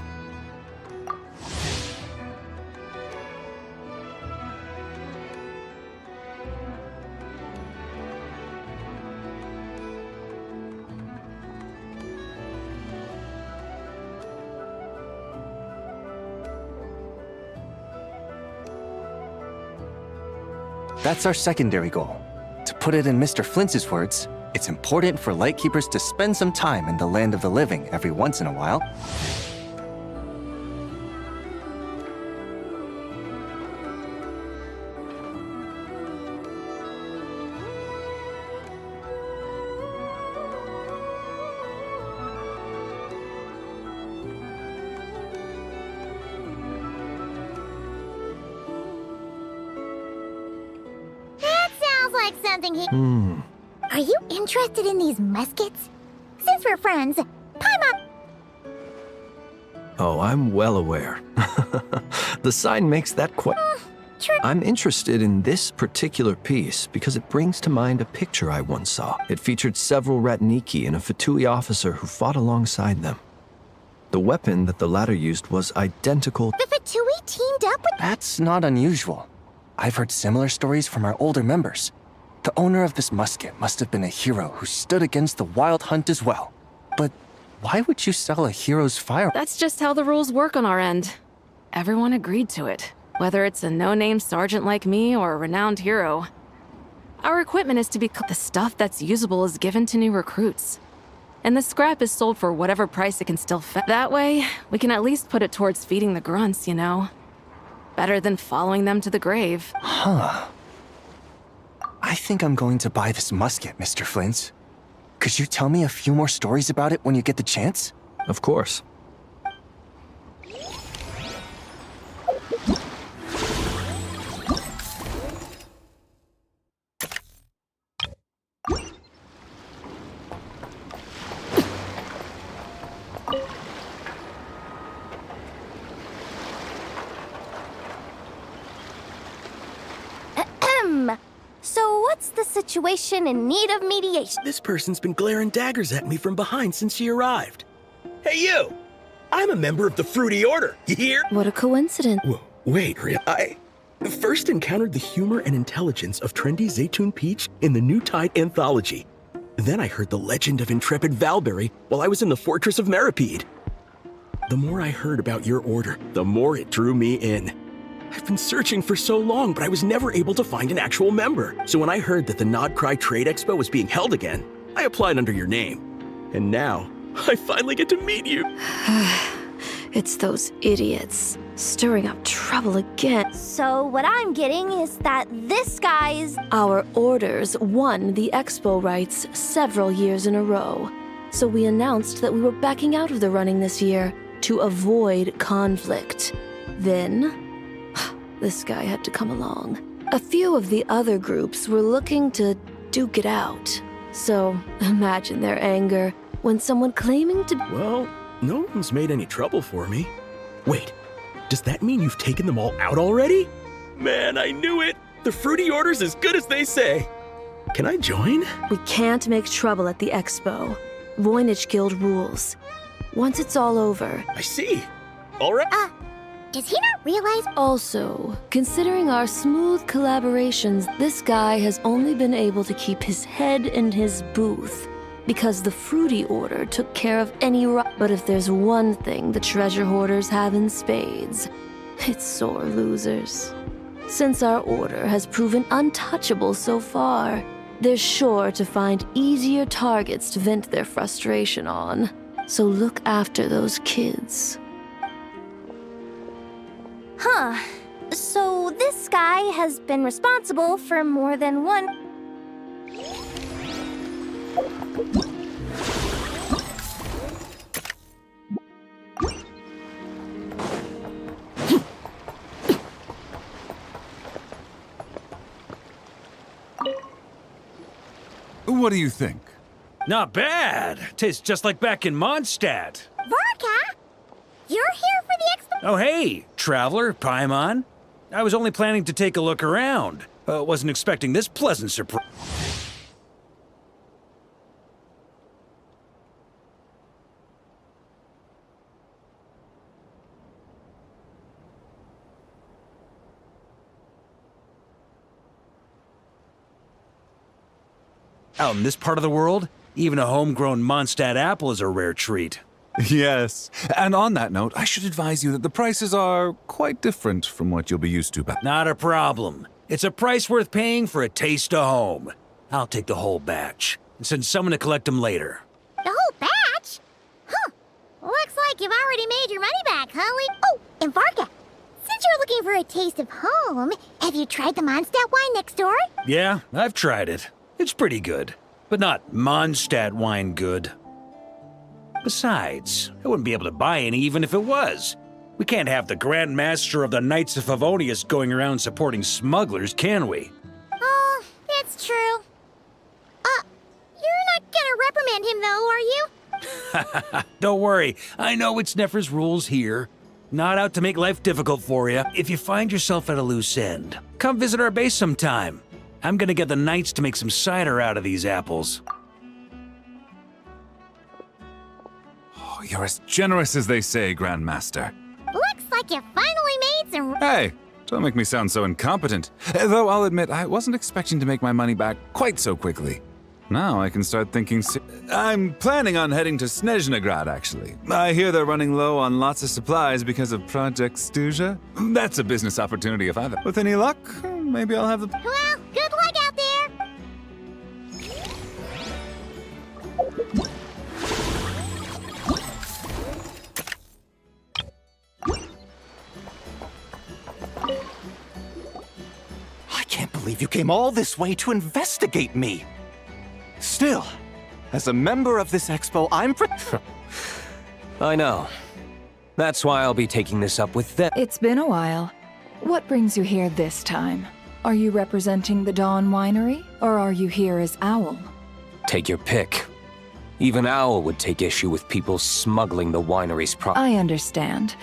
That's our secondary goal. To put it in Mr. Flintz's words, it's important for Lightkeepers to spend some time in the land of the living every once in a while. That sounds like something he... Are you interested in these muskets? Since we're friends, Paimon... Oh, I'm well aware. The sign makes that quite... I'm interested in this particular piece because it brings to mind a picture I once saw. It featured several Ratniki and a Fatui officer who fought alongside them. The weapon that the latter used was identical. The Fatui teamed up with... That's not unusual. I've heard similar stories from our older members. The owner of this musket must have been a hero who stood against the Wild Hunt as well. But why would you sell a hero's fire? That's just how the rules work on our end. Everyone agreed to it, whether it's a no-name sergeant like me or a renowned hero. Our equipment is to be... The stuff that's usable is given to new recruits. And the scrap is sold for whatever price it can still fetch. That way, we can at least put it towards feeding the grunts, you know? Better than following them to the grave. Huh. I think I'm going to buy this musket, Mr. Flint. Could you tell me a few more stories about it when you get the chance? Of course. So what's the situation in need of mediation? This person's been glaring daggers at me from behind since she arrived. Hey, you! I'm a member of the Fruity Order, you hear? What a coincidence. Wait, I first encountered the humor and intelligence of trendy Zaytun Peach in the New Tide anthology. Then I heard the legend of intrepid Valberry while I was in the Fortress of Meripede. The more I heard about your order, the more it drew me in. I've been searching for so long, but I was never able to find an actual member. So when I heard that the Nod Cry Trade Expo was being held again, I applied under your name. And now, I finally get to meet you. It's those idiots stirring up trouble again. So what I'm getting is that this guy's... Our orders won the expo rights several years in a row. So we announced that we were backing out of the running this year to avoid conflict. Then... this guy had to come along. A few of the other groups were looking to duke it out. So imagine their anger when someone claiming to... Well, no one's made any trouble for me. Wait, does that mean you've taken them all out already? Man, I knew it! The Fruity Order's as good as they say. Can I join? We can't make trouble at the expo. Voynich Guild rules. Once it's all over... I see. All right. Does he not realize? Also, considering our smooth collaborations, this guy has only been able to keep his head in his booth because the Fruity Order took care of any But if there's one thing the treasure hoarders have in spades, it's sore losers. Since our order has proven untouchable so far, they're sure to find easier targets to vent their frustration on. So look after those kids. Huh. So this guy has been responsible for more than one... What do you think? Not bad. Tastes just like back in Mondstadt. Varka? You're here for the expo? Oh, hey, traveler, Paimon. I was only planning to take a look around. Wasn't expecting this pleasant surprise. Out in this part of the world, even a homegrown Mondstadt apple is a rare treat. Yes. And on that note, I should advise you that the prices are quite different from what you'll be used to back. Not a problem. It's a price worth paying for a taste of home. I'll take the whole batch and send someone to collect them later. The whole batch? Huh. Looks like you've already made your money back, huh, Lee? Oh, and Varka, since you're looking for a taste of home, have you tried the Mondstadt wine next door? Yeah, I've tried it. It's pretty good, but not Mondstadt wine good. Besides, I wouldn't be able to buy any even if it was. We can't have the Grand Master of the Knights of Favonius going around supporting smugglers, can we? Oh, that's true. You're not gonna reprimand him though, are you? Don't worry, I know it's Nefer's rules here. Not out to make life difficult for you. If you find yourself at a loose end, come visit our base sometime. I'm gonna get the Knights to make some cider out of these apples. Oh, you're as generous as they say, Grandmaster. Looks like you finally made some. Hey, don't make me sound so incompetent. Though I'll admit, I wasn't expecting to make my money back quite so quickly. Now I can start thinking. I'm planning on heading to Snezhnegrad, actually. I hear they're running low on lots of supplies because of Project Stuja. That's a business opportunity if I've. With any luck, maybe I'll have the. Well, good luck out there. I can't believe you came all this way to investigate me. Still, as a member of this expo, I'm I know. That's why I'll be taking this up with them. It's been a while. What brings you here this time? Are you representing the Dawn Winery, or are you here as Owl? Take your pick. Even Owl would take issue with people smuggling the winery's I understand.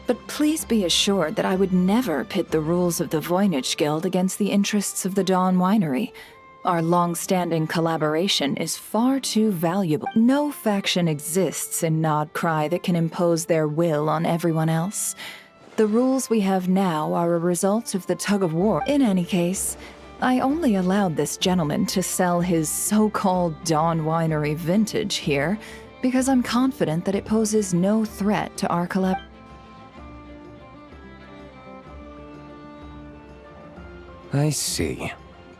But please be assured that I would never pit the rules of the Voynich Guild against the interests of the Dawn Winery. Our long-standing collaboration is far too valuable. No faction exists in Nodcry that can impose their will on everyone else. The rules we have now are a result of the tug-of-war. In any case, I only allowed this gentleman to sell his so-called Dawn Winery vintage here because I'm confident that it poses no threat to our collab. I see.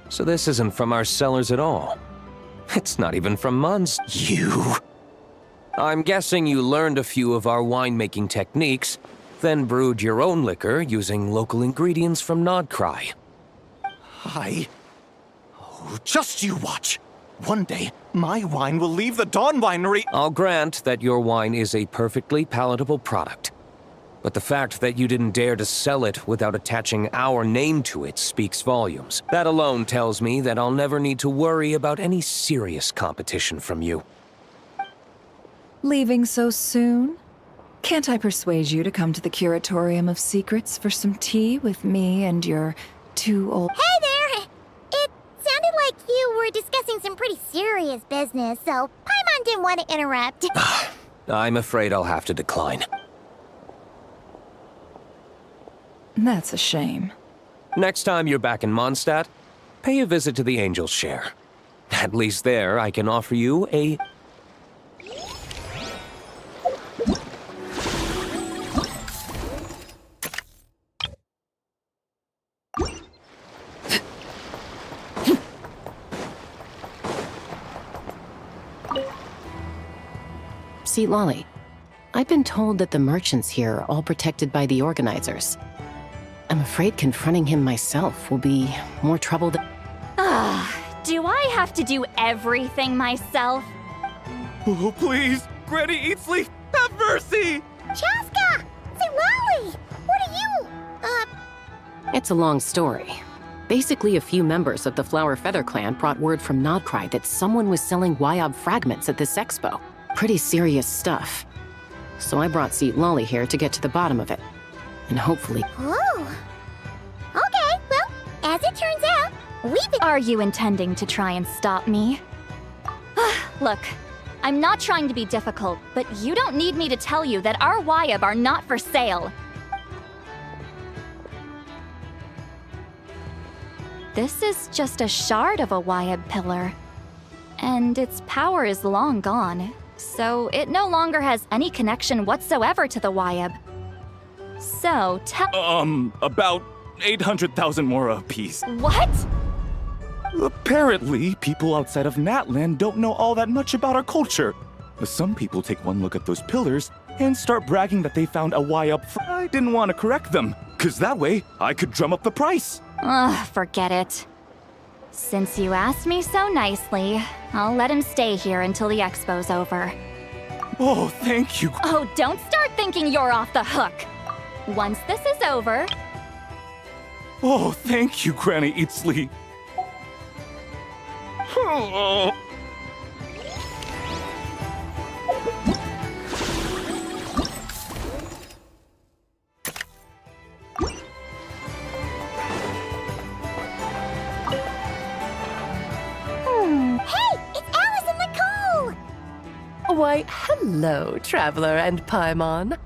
So this isn't from our cellars at all. It's not even from Mun's. You! I'm guessing you learned a few of our winemaking techniques, then brewed your own liquor using local ingredients from Nodcry. Oh, just you watch. One day, my wine will leave the Dawn Winery. I'll grant that your wine is a perfectly palatable product. But the fact that you didn't dare to sell it without attaching our name to it speaks volumes. That alone tells me that I'll never need to worry about any serious competition from you. Leaving so soon? Can't I persuade you to come to the Curatorium of Secrets for some tea with me and your two old— Hey there! It sounded like you were discussing some pretty serious business, so Paimon didn't want to interrupt. I'm afraid I'll have to decline. That's a shame. Next time you're back in Mondstadt, pay a visit to the Angel's Share. At least there, I can offer you a... See, Lolly, I've been told that the merchants here are all protected by the organizers. I'm afraid confronting him myself will be more trouble than— Do I have to do everything myself? Oh, please! Granny Eatsley, have mercy! Chaska! Say, Lolly! What are you? It's a long story. Basically, a few members of the Flower Feather clan brought word from Nodcry that someone was selling Wyob fragments at this expo. Pretty serious stuff. So I brought Seat Lolly here to get to the bottom of it. And hopefully— Oh. Okay, well, as it turns out, we've been— Are you intending to try and stop me? Look, I'm not trying to be difficult, but you don't need me to tell you that our Wyob are not for sale. This is just a shard of a Wyob pillar, and its power is long gone, so it no longer has any connection whatsoever to the Wyob. So, About 800,000 more apiece. What? Apparently, people outside of Natland don't know all that much about our culture. Some people take one look at those pillars and start bragging that they found a Wyob. I didn't want to correct them, because that way I could drum up the price. Ugh, forget it. Since you asked me so nicely, I'll let him stay here until the expo's over. Oh, thank you. Oh, don't start thinking you're off the hook. Once this is over... Oh, thank you, Granny Eatsley. Oh. Why, hello, Traveler and Paimon.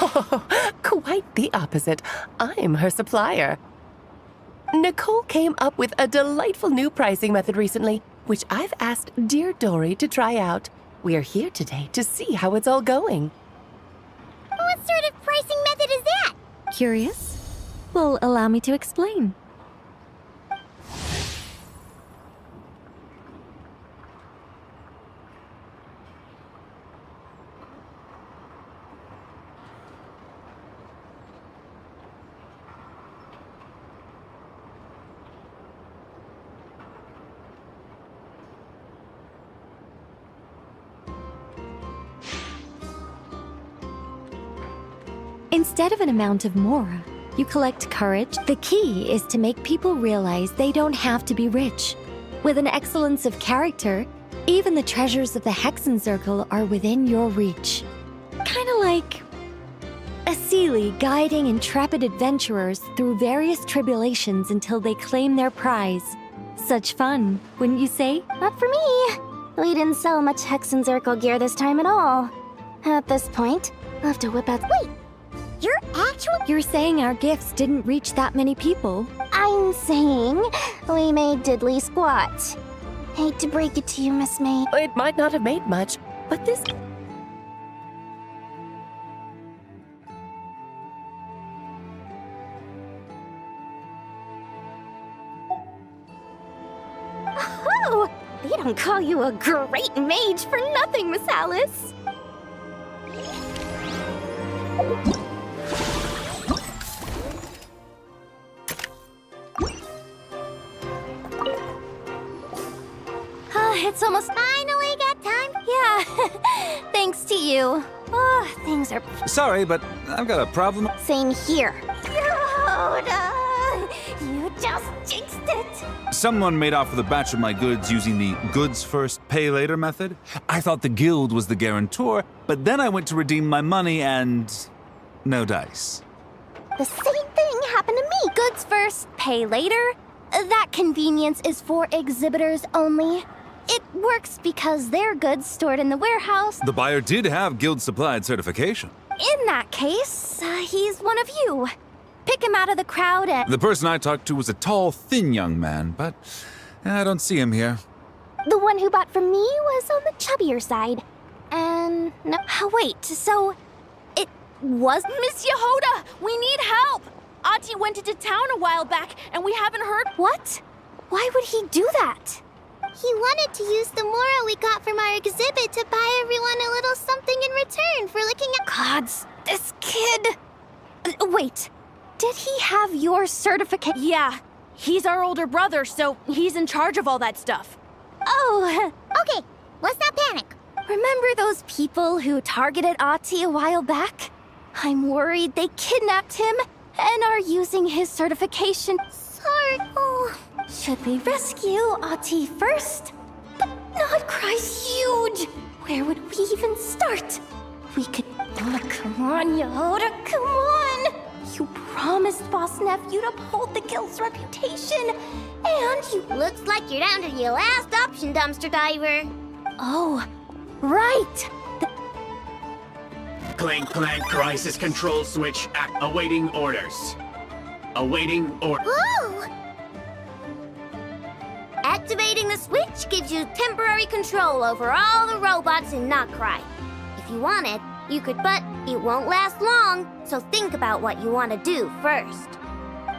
Oh, quite the opposite. I'm her supplier. Nicole came up with a delightful new pricing method recently, which I've asked dear Dory to try out. We're here today to see how it's all going. What sort of pricing method is that? Curious? Well, allow me to explain. Instead of an amount of mora, you collect courage. The key is to make people realize they don't have to be rich. With an excellence of character, even the treasures of the Hexen Circle are within your reach. Kinda like a Seelie guiding intrepid adventurers through various tribulations until they claim their prize. Such fun, wouldn't you say? Not for me. We didn't sell much Hexen Circle gear this time at all. At this point, I'll have to whip out. Wait! You're saying our gifts didn't reach that many people? I'm saying we made diddly squat. Hate to break it to you, Miss May. It might not have made much, but this... Oh! They don't call you a great mage for nothing, Miss Alice. It's almost finally got time. Yeah, thanks to you. Oh, things are... Sorry, but I've got a problem. Same here. Yoda! You just jinxed it. Someone made off with a batch of my goods using the goods first, pay later method. I thought the guild was the guarantor, but then I went to redeem my money and... no dice. The same thing happened to me. Goods first, pay later. That convenience is for exhibitors only. It works because their goods stored in the warehouse. The buyer did have guild-supplied certification. In that case, he's one of you. Pick him out of the crowd and... The person I talked to was a tall, thin young man, but I don't see him here. The one who bought from me was on the chubbier side. And... no... wait, so... it was... Miss Yehoda, we need help! Ati went into town a while back, and we haven't heard... What? Why would he do that? He wanted to use the mora we got from our exhibit to buy everyone a little something in return for looking at... Gods, this kid... Wait, did he have your certificate? Yeah, he's our older brother, so he's in charge of all that stuff. Oh, okay, let's not panic. Remember those people who targeted Ati a while back? I'm worried they kidnapped him and are using his certification. Sorry. Oh, should we rescue Ati first? But Nodcry's huge. Where would we even start? We could... Oh, come on, Yehoda, come on! You promised Boss Nephew to uphold the guild's reputation, and you... Looks like you're down to your last option, dumpster diver. Oh, right! Clank, clank, crisis control switch, awaiting orders. Awaiting order. Whoa! Activating the switch gives you temporary control over all the robots in Notcry. If you want it, you could, but it won't last long, so think about what you want to do first.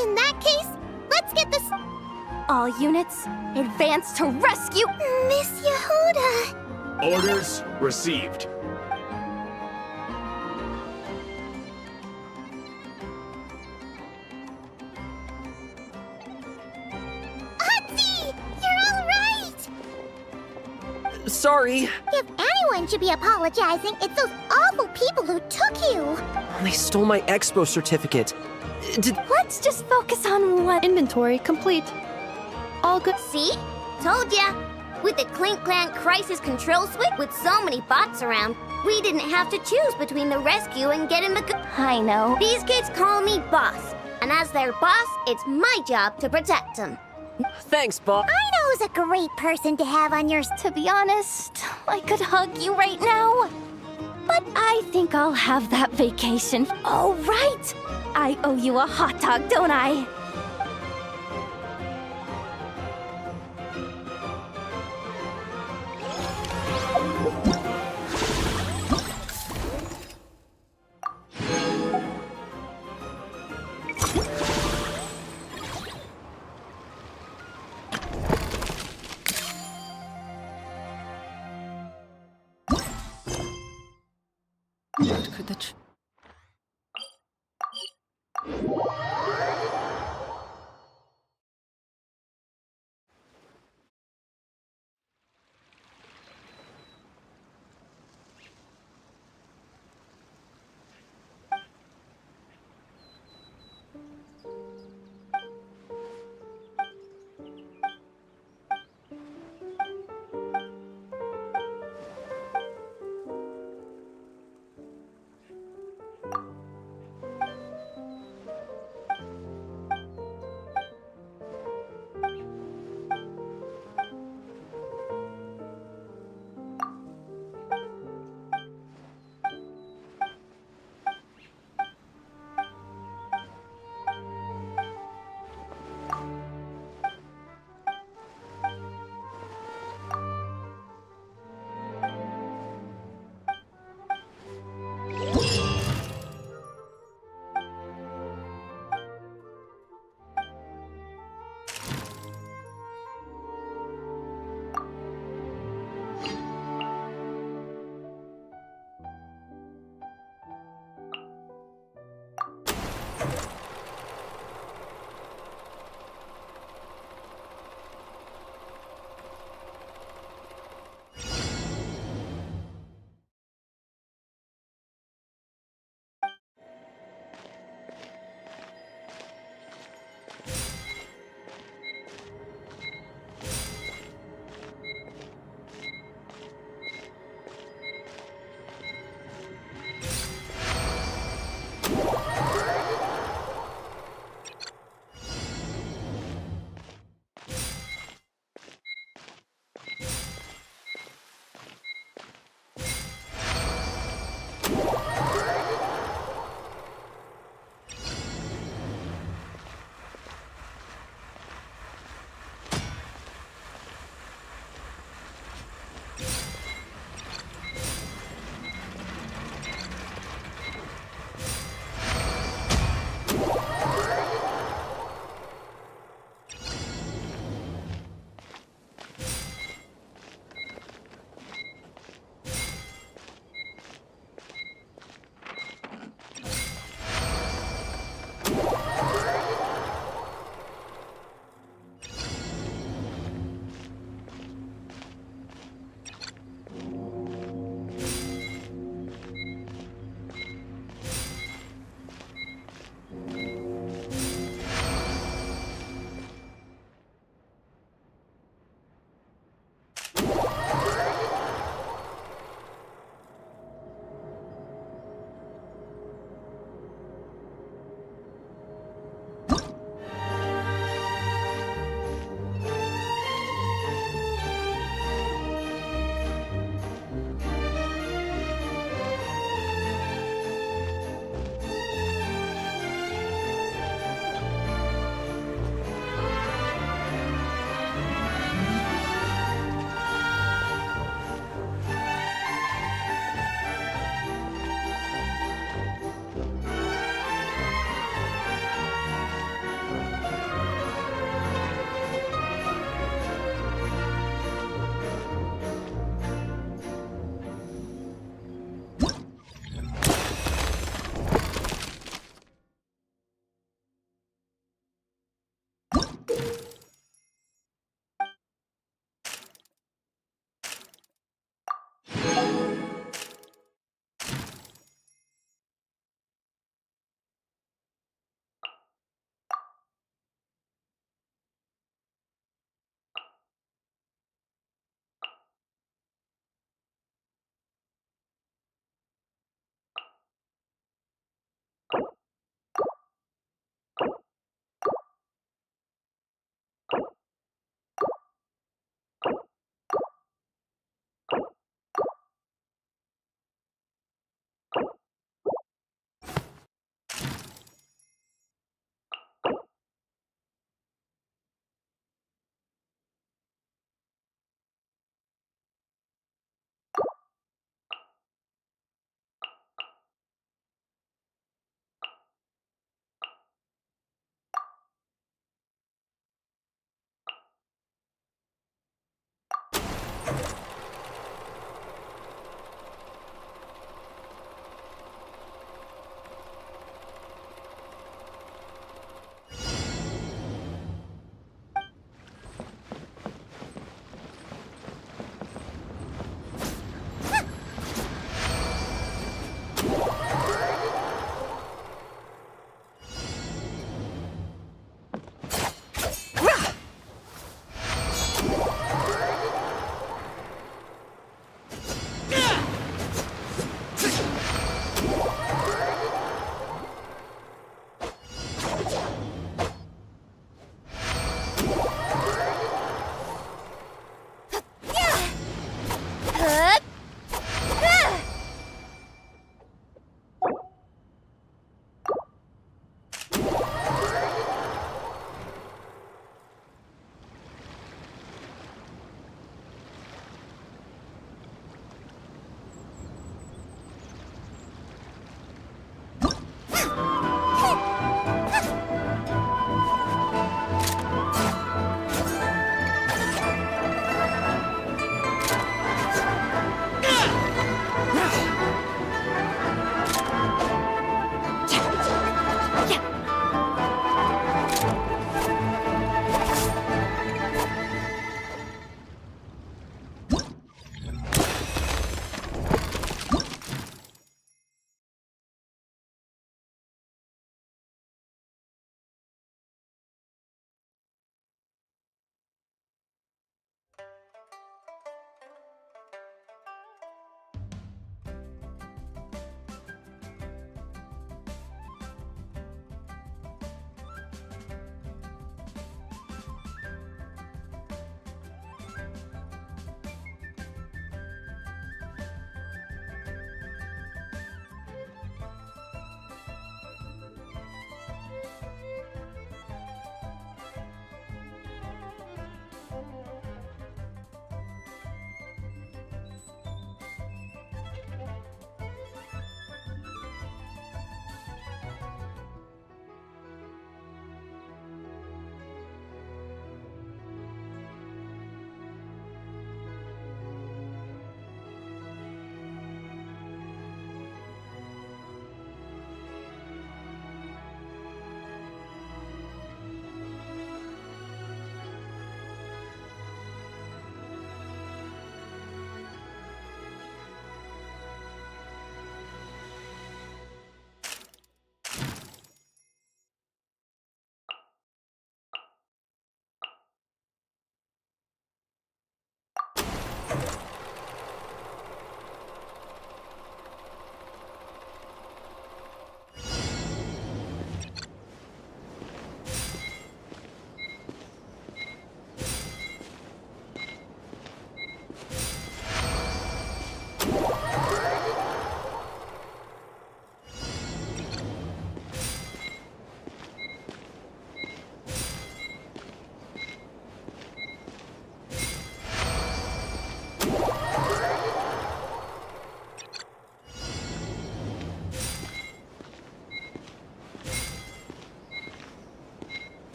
In that case, let's get this... All units, advance to rescue... Miss Yehoda! Orders received. Sorry. If anyone should be apologizing, it's those awful people who took you. They stole my expo certificate. Let's just focus on what inventory complete. All good. See? Told ya! With the Clink Clank Crisis Control Switch, with so many bots around, we didn't have to choose between the rescue and getting the I know. These kids call me boss, and as their boss, it's my job to protect them. Thanks, boss. I know who's a great person to have on your... To be honest, I could hug you right now. But I think I'll have that vacation. Oh, right! I owe you a hot dog, don't I? What could the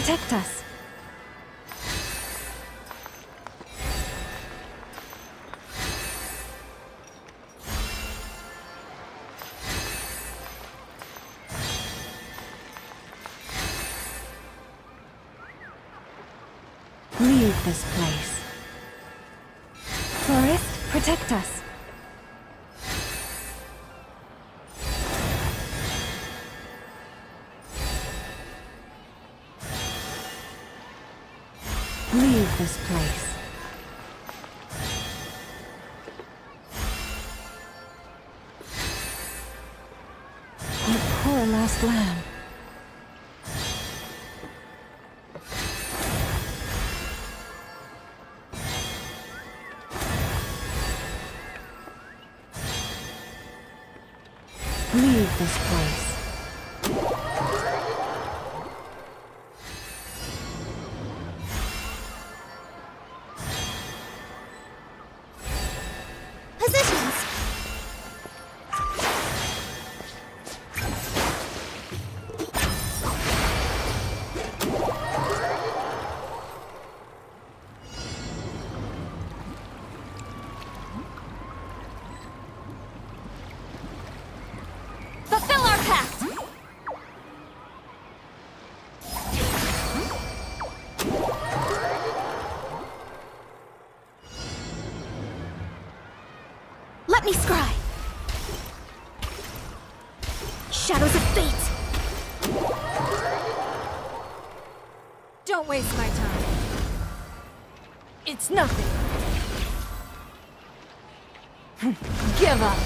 protect us. Leave this place. Forest, protect us. Leave this place. Our poor last lamb. Leave this place. Positions! Fulfill our pact! Let me scry! Shadows of fate! Don't waste my time. It's nothing. Give up.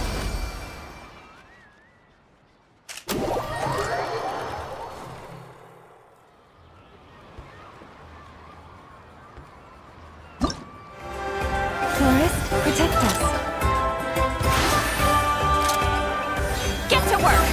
Forest, protect us. Get to work!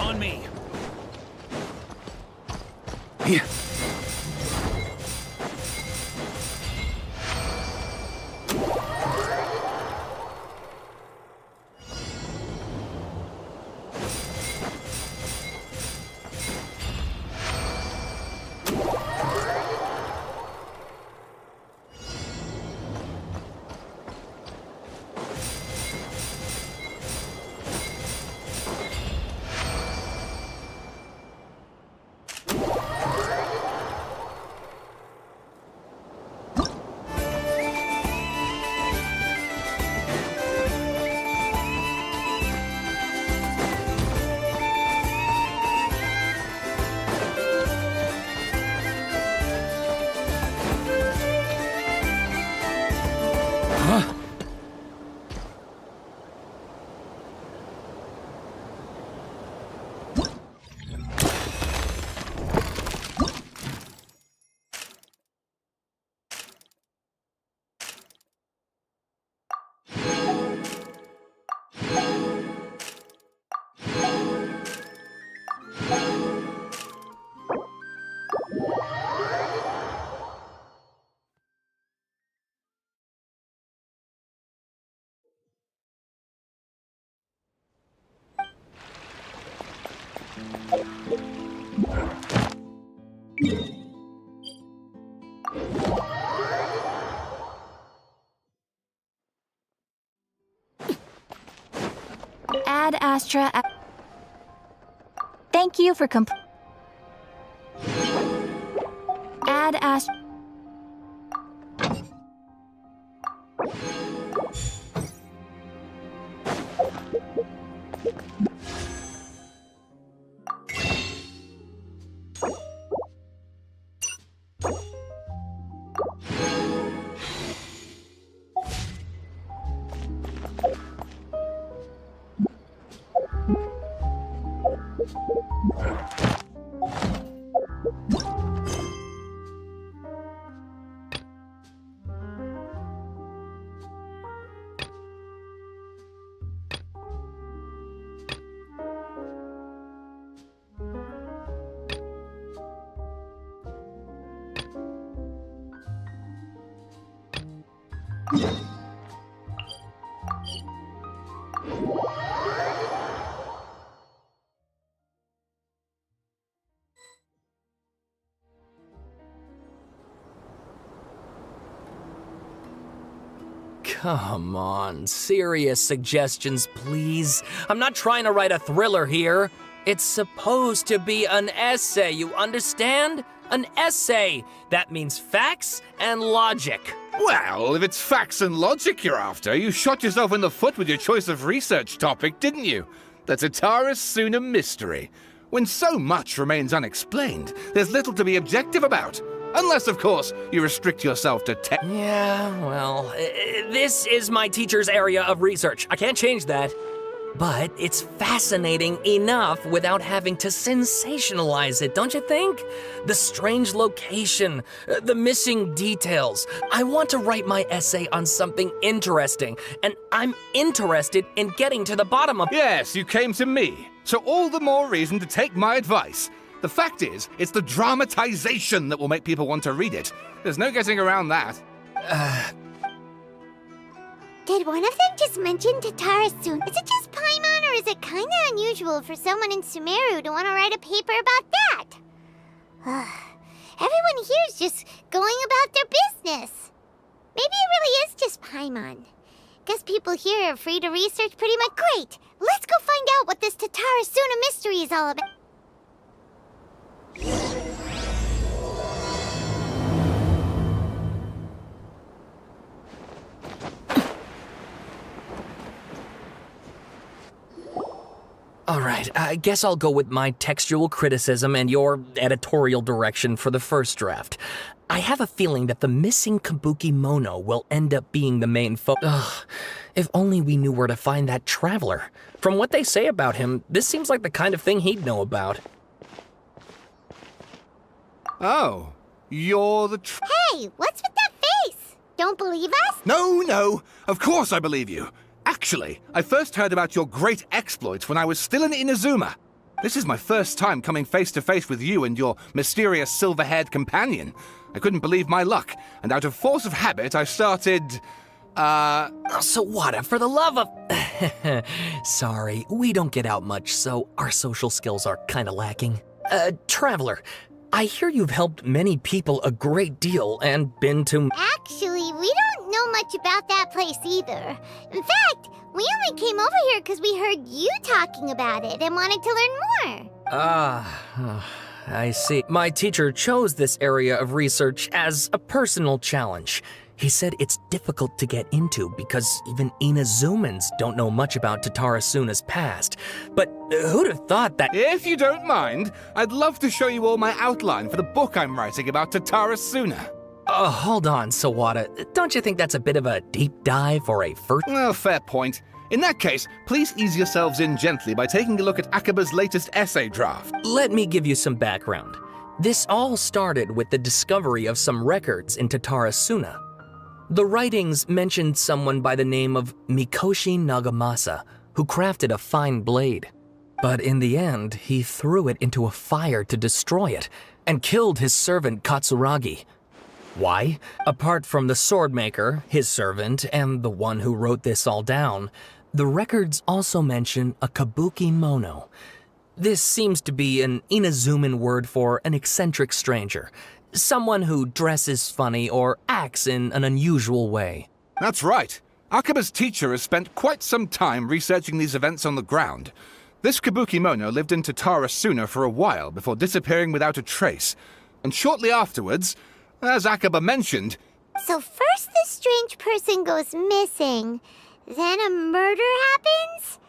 On me. Here. Ad Astra. Thank you for had asked... Come on, serious suggestions, please. I'm not trying to write a thriller here. It's supposed to be an essay, you understand? An essay. That means facts and logic. Well, if it's facts and logic you're after, you shot yourself in the foot with your choice of research topic, didn't you? The Tatara Suna mystery. When so much remains unexplained, there's little to be objective about. Unless, of course, you restrict yourself to Yeah, well, this is my teacher's area of research. I can't change that. But it's fascinating enough without having to sensationalize it, don't you think? The strange location, the missing details. I want to write my essay on something interesting, and I'm interested in getting to the bottom of... Yes, you came to me. So all the more reason to take my advice. The fact is, it's the dramatization that will make people want to read it. There's no getting around that. Did one of them just mention Tatara Suna? Is it just Paimon, or is it kinda unusual for someone in Sumeru to want to write a paper about that? Everyone here's just going about their business. Maybe it really is just Paimon. Guess people here are free to research pretty much. Great! Let's go find out what this Tatara Suna mystery is all about. Alright, I guess I'll go with my textual criticism and your editorial direction for the first draft. I have a feeling that the missing Kabuki Mono will end up being the main Ugh, if only we knew where to find that traveler. From what they say about him, this seems like the kind of thing he'd know about. Oh, you're the Hey, what's with that face? Don't believe us? No, of course I believe you. Actually, I first heard about your great exploits when I was still in Inazuma. This is my first time coming face to face with you and your mysterious silver-haired companion. I couldn't believe my luck, and out of force of habit, I started... Sawada, for the love of... Sorry, we don't get out much, so our social skills are kinda lacking. Traveler, I hear you've helped many people a great deal and been to... Actually, we don't know much about that place either. In fact, we only came over here because we heard you talking about it and wanted to learn more. I see. My teacher chose this area of research as a personal challenge. He said it's difficult to get into because even Inazumans don't know much about Tatara Suna's past. But who'd have thought that— If you don't mind, I'd love to show you all my outline for the book I'm writing about Tatara Suna. Hold on, Sawada. Don't you think that's a bit of a deep dive for a first— Well, fair point. In that case, please ease yourselves in gently by taking a look at Akaba's latest essay draft. Let me give you some background. This all started with the discovery of some records in Tatara Suna. The writings mentioned someone by the name of Mikoshi Nagamasa, who crafted a fine blade. But in the end, he threw it into a fire to destroy it, and killed his servant Katsuragi. Why? Apart from the swordmaker, his servant, and the one who wrote this all down, the records also mention a kabuki mono. This seems to be an Inazuman word for an eccentric stranger, someone who dresses funny or acts in an unusual way. That's right. Akaba's teacher has spent quite some time researching these events on the ground. This kabuki mono lived in Tatara Suna for a while before disappearing without a trace. And shortly afterwards, as Akaba mentioned. So first this strange person goes missing, then a murder happens?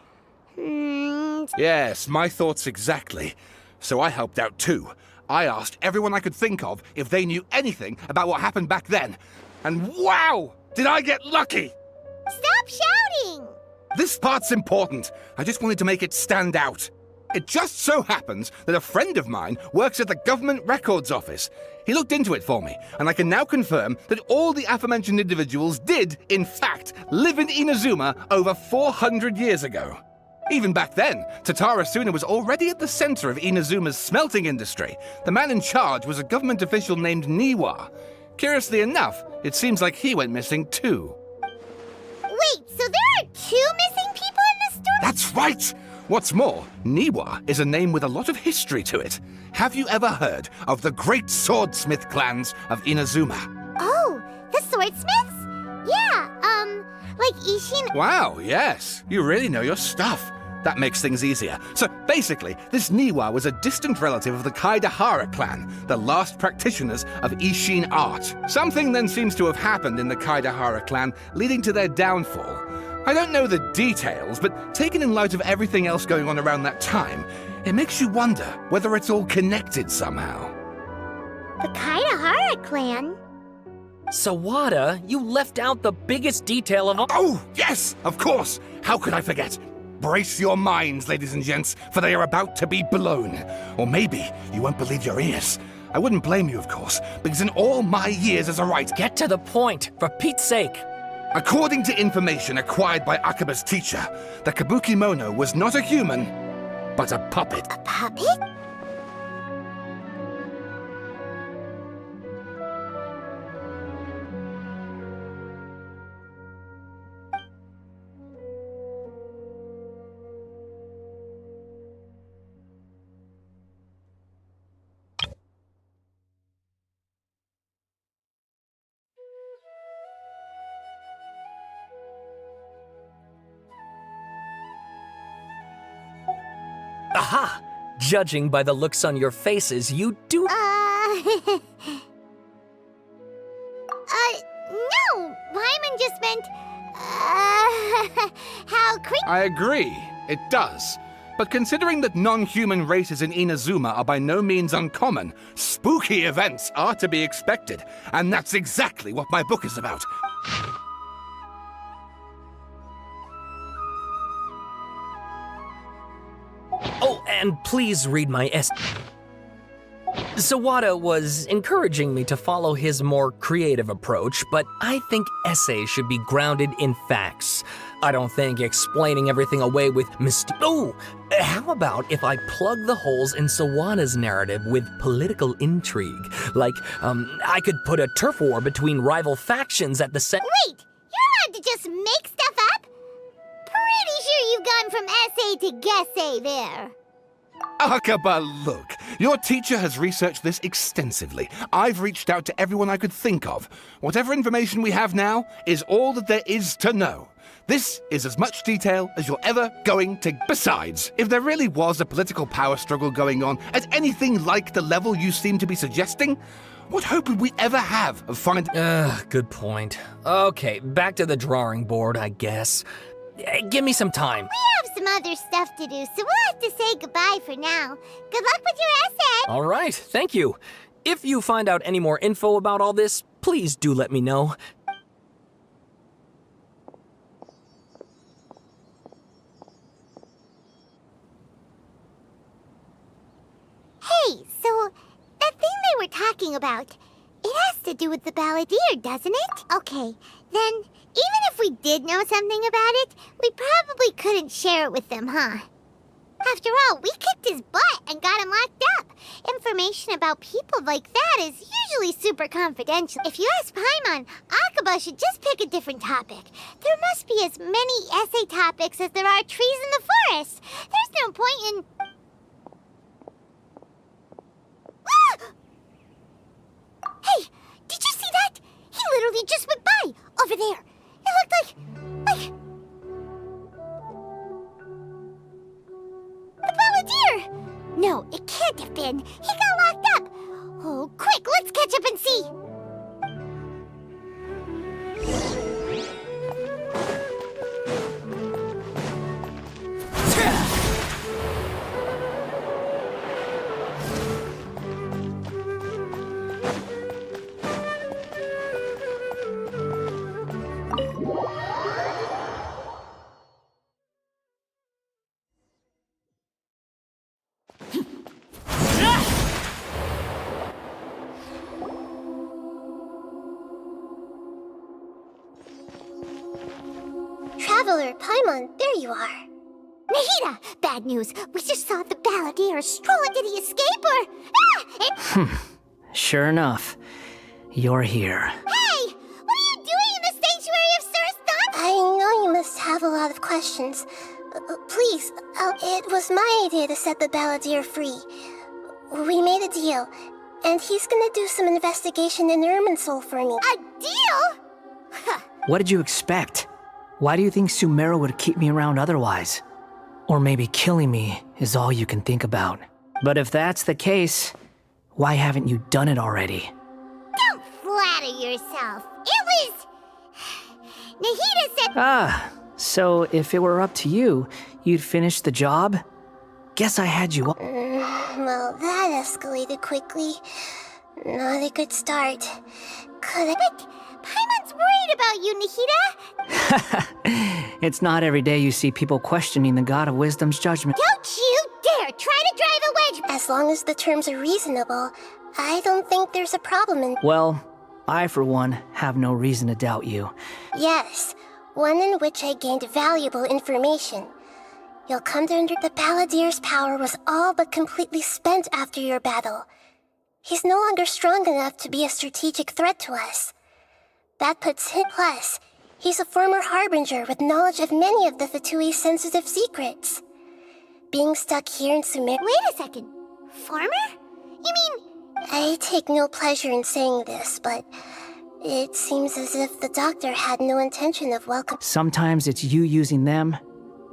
Yes, my thoughts exactly. So I helped out too. I asked everyone I could think of if they knew anything about what happened back then. And wow! Did I get lucky! Stop shouting! This part's important. I just wanted to make it stand out. It just so happens that a friend of mine works at the Government Records Office. He looked into it for me, and I can now confirm that all the aforementioned individuals did, in fact, live in Inazuma over 400 years ago. Even back then, Tatara Suna was already at the center of Inazuma's smelting industry. The man in charge was a government official named Niwa. Curiously enough, it seems like he went missing too. Wait, so there are 2 missing people in this story? That's right! What's more, Niwa is a name with a lot of history to it. Have you ever heard of the great swordsmith clans of Inazuma? Oh, the swordsmiths? Yeah, like Ishin... Wow, yes. You really know your stuff. That makes things easier. So basically, this Niwa was a distant relative of the Kaidahara clan, the last practitioners of Ishin art. Something then seems to have happened in the Kaidahara clan, leading to their downfall. I don't know the details, but taken in light of everything else going on around that time, it makes you wonder whether it's all connected somehow. The Kaidahara clan? Sawada, you left out the biggest detail of all. Oh, yes, of course. How could I forget? Brace your minds, ladies and gents, for they are about to be blown. Or maybe you won't believe your ears. I wouldn't blame you, of course, because in all my years as a writer... Get to the point, for Pete's sake. According to information acquired by Akaba's teacher, the Kabukimono was not a human, but a puppet. A puppet? Aha! Judging by the looks on your faces, you do... No! Paimon just meant... how creepy... I agree, it does. But considering that non-human races in Inazuma are by no means uncommon, spooky events are to be expected. And that's exactly what my book is about. Oh, and please read my essay. Sawada was encouraging me to follow his more creative approach, but I think essays should be grounded in facts. I don't think explaining everything away with Oh! How about if I plug the holes in Sawada's narrative with political intrigue? Like, I could put a turf war between rival factions at the Wait! You're allowed to just make stuff up? Pretty sure you've gone from essay to guessay there. Akaba, look. Your teacher has researched this extensively. I've reached out to everyone I could think of. Whatever information we have now is all that there is to know. This is as much detail as you're ever going to... Besides, if there really was a political power struggle going on at anything like the level you seem to be suggesting, what hope would we ever have of finding... Good point. Okay, back to the drawing board, I guess. Give me some time. We have some other stuff to do, so we'll have to say goodbye for now. Good luck with your essay! All right, thank you. If you find out any more info about all this, please do let me know. Hey, so that thing they were talking about, it has to do with the balladeer, doesn't it? Okay, then even if we did know something about it, we probably couldn't share it with them, huh? After all, we kicked his butt and got him locked up. Information about people like that is usually super confidential. If you ask Paimon, Akaba should just pick a different topic. There must be as many essay topics as there are trees in the forest. There's no point in... Hey, did you see that? He literally just went by, over there. It looked like... The balladeer! No, it can't have been. He got locked up. Oh, quick, let's catch up and see. pillar, Paimon, there you are. Nahida, bad news. We just saw the balladeer stroll. Did he escape or... Sure enough, you're here. Hey! What are you doing in the sanctuary of Surstan? I know you must have a lot of questions. Please, it was my idea to set the balladeer free. We made a deal, and he's gonna do some investigation in Irminsul for me. A deal? What did you expect? Why do you think Sumeru would keep me around otherwise? Or maybe killing me is all you can think about. But if that's the case, why haven't you done it already? Don't flatter yourself. It was... Nahida said... Ah, so if it were up to you, you'd finish the job? Guess I had you... Well, that escalated quickly. Not a good start. Could I... But Paimon's worried about you, Nahida. It's not every day you see people questioning the God of Wisdom's judgment. Don't you dare try to drive a wedge! As long as the terms are reasonable, I don't think there's a problem in... Well, I, for one, have no reason to doubt you. Yes, one in which I gained valuable information. You'll come to under the balladeer's power was all but completely spent after your battle. He's no longer strong enough to be a strategic threat to us. That puts him... Plus, he's a former harbinger with knowledge of many of the Fatui's sensitive secrets. Being stuck here in Sumer... Wait a second. Former? You mean... I take no pleasure in saying this, but it seems as if the doctor had no intention of welcoming... Sometimes it's you using them,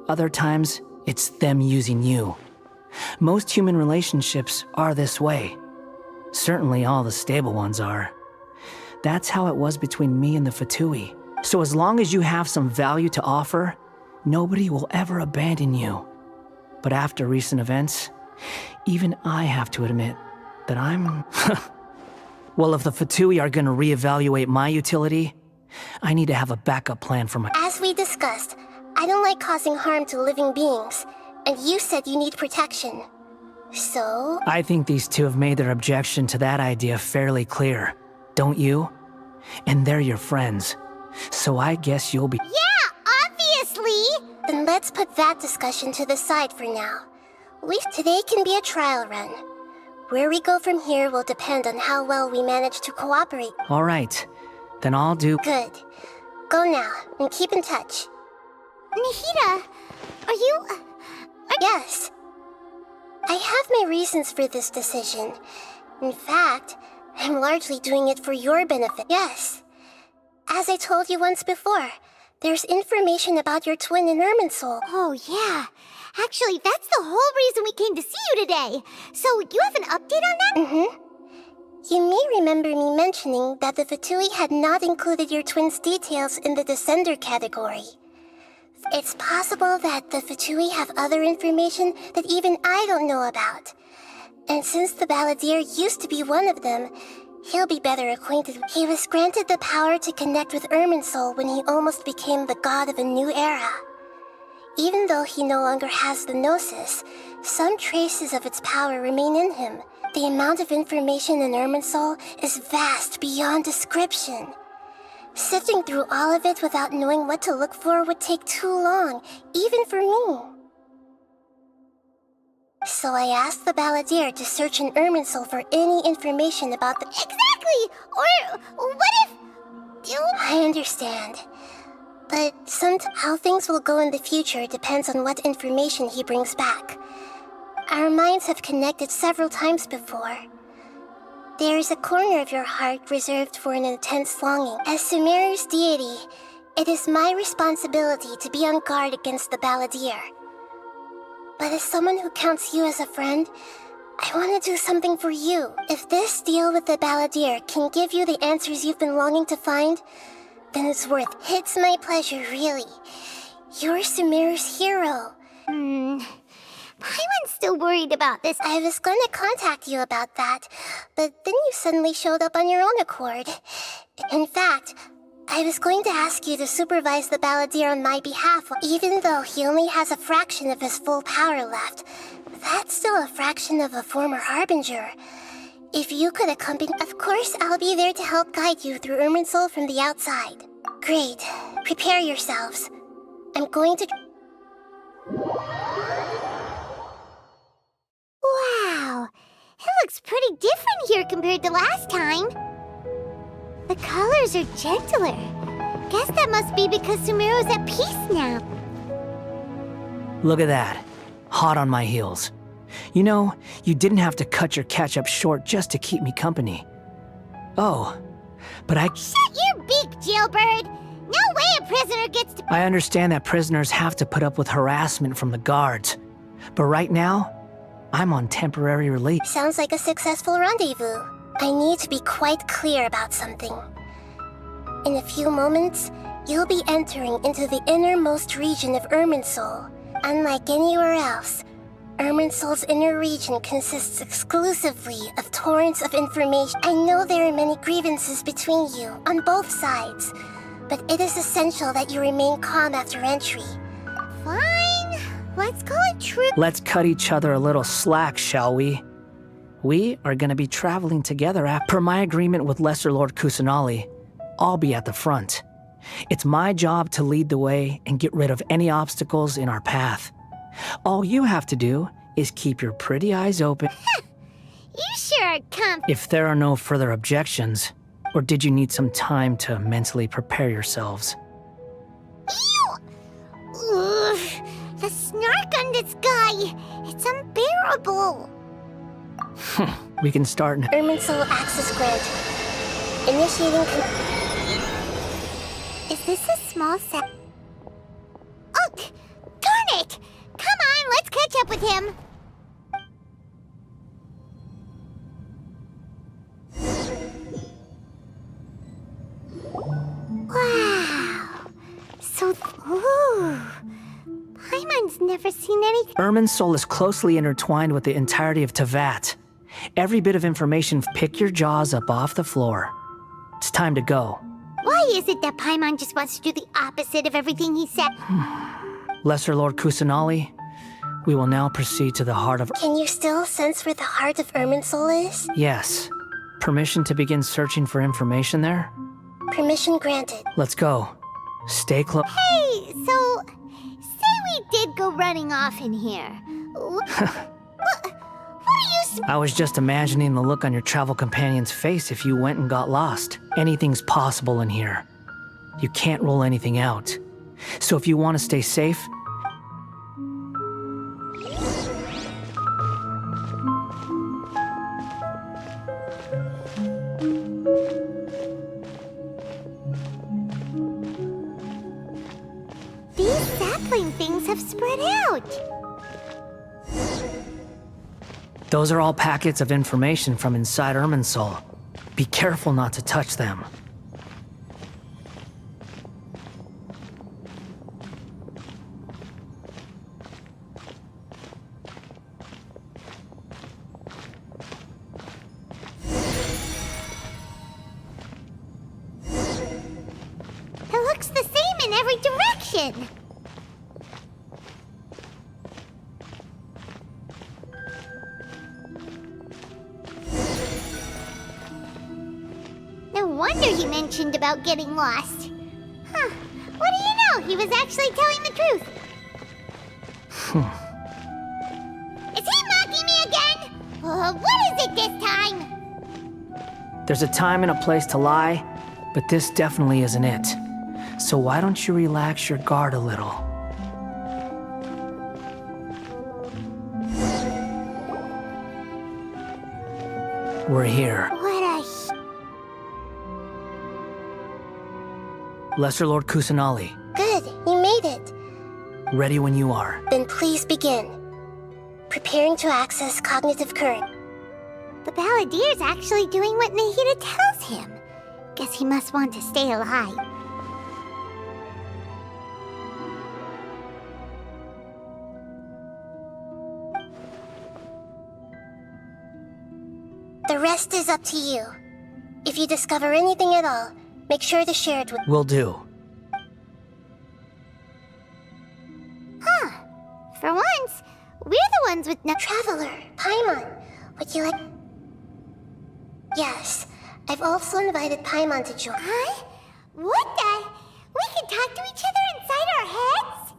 other times it's them using you. Most human relationships are this way. Certainly all the stable ones are. That's how it was between me and the Fatui. So as long as you have some value to offer, nobody will ever abandon you. But after recent events, even I have to admit that I'm... Well, if the Fatui are gonna reevaluate my utility, I need to have a backup plan for my... As we discussed, I don't like causing harm to living beings, and you said you need protection. So... I think these two have made their objection to that idea fairly clear. Don't you? And they're your friends. So I guess you'll be... Yeah, obviously! Then let's put that discussion to the side for now. Today can be a trial run. Where we go from here will depend on how well we manage to cooperate. All right. Then I'll do... Good. Go now, and keep in touch. Nahida, are you... Yes. I have my reasons for this decision. In fact, I'm largely doing it for your benefit. Yes. As I told you once before, there's information about your twin in Irminsul. Oh, yeah. Actually, that's the whole reason we came to see you today. So, you have an update on that? Mm-hmm. You may remember me mentioning that the Fatui had not included your twin's details in the Descender category. It's possible that the Fatui have other information that even I don't know about. And since the balladeer used to be one of them, he'll be better acquainted. He was granted the power to connect with Irminsul when he almost became the god of a new era. Even though he no longer has the Gnosis, some traces of its power remain in him. The amount of information in Irminsul is vast beyond description. Sifting through all of it without knowing what to look for would take too long, even for me. So I asked the balladeer to search in Irminsul for any information about the... Exactly! Or what if... I understand. But how things will go in the future depends on what information he brings back. Our minds have connected several times before. There is a corner of your heart reserved for an intense longing. As Sumeru's deity, it is my responsibility to be on guard against the balladeer. But as someone who counts you as a friend, I want to do something for you. If this deal with the balladeer can give you the answers you've been longing to find, then it's worth it. It's my pleasure, really. You're Sumeru's hero. Paimon's still worried about this. I was going to contact you about that, but then you suddenly showed up on your own accord. In fact, I was going to ask you to supervise the balladeer on my behalf, even though he only has a fraction of his full power left. That's still a fraction of a former harbinger. If you could accompany... Of course, I'll be there to help guide you through Irminsul from the outside. Great. Prepare yourselves. I'm going to... Wow! It looks pretty different here compared to last time. The colors are gentler. Guess that must be because Sumeru's at peace now. Look at that. Hot on my heels. You know, you didn't have to cut your catch-up short just to keep me company. Oh, but Shut your beak, jailbird! No way a prisoner gets to... I understand that prisoners have to put up with harassment from the guards. But right now, I'm on temporary release. Sounds like a successful rendezvous. I need to be quite clear about something. In a few moments, you'll be entering into the innermost region of Irminsul. Unlike anywhere else, Irminsul's inner region consists exclusively of torrents of information. I know there are many grievances between you, on both sides, but it is essential that you remain calm after entry. Fine. Let's call it true. Let's cut each other a little slack, shall we? We are going to be traveling together per my agreement with Lesser Lord Kusanali. I'll be at the front. It's my job to lead the way and get rid of any obstacles in our path. All you have to do is keep your pretty eyes open. You sure are If there are no further objections, or did you need some time to mentally prepare yourselves? Ugh, the snark on this guy. It's unbearable. We can start now. Irminsul access granted. Initiating Is this a small set? Oh, darn it! Come on, let's catch up with him. Wow. So, ooh. Paimon's never seen anything. Irminsul is closely intertwined with the entirety of Tevat. Every bit of information, pick your jaws up off the floor. It's time to go. Why is it that Paimon just wants to do the opposite of everything he said? Lesser Lord Kusanali, we will now proceed to the heart of... Can you still sense where the heart of Irminsul is? Yes. Permission to begin searching for information there? Permission granted. Let's go. Stay close. Hey, so... Say we did go running off in here. What are you... I was just imagining the look on your travel companion's face if you went and got lost. Anything's possible in here. You can't rule anything out. So if you want to stay safe... These sapling things have spread out. Those are all packets of information from inside Irminsul. Be careful not to touch them. It looks the same in every direction. No wonder he mentioned about getting lost. Huh. What do you know? He was actually telling the truth. Is he mocking me again? What is it this time? There's a time and a place to lie, but this definitely isn't it. So why don't you relax your guard a little? We're here. What a Lesser Lord Kusanali, Good, you made it. ready when you are. Then please begin. Preparing to access cognitive current. The Balladier's actually doing what Nahida tells him. Guess he must want to stay alive. The rest is up to you. If you discover anything at all, make sure to share it with... Will do. Huh. For once, we're the ones with no... Traveler, Paimon, would you like... Yes, I've also invited Paimon to join. Huh? What the... We can talk to each other inside our heads?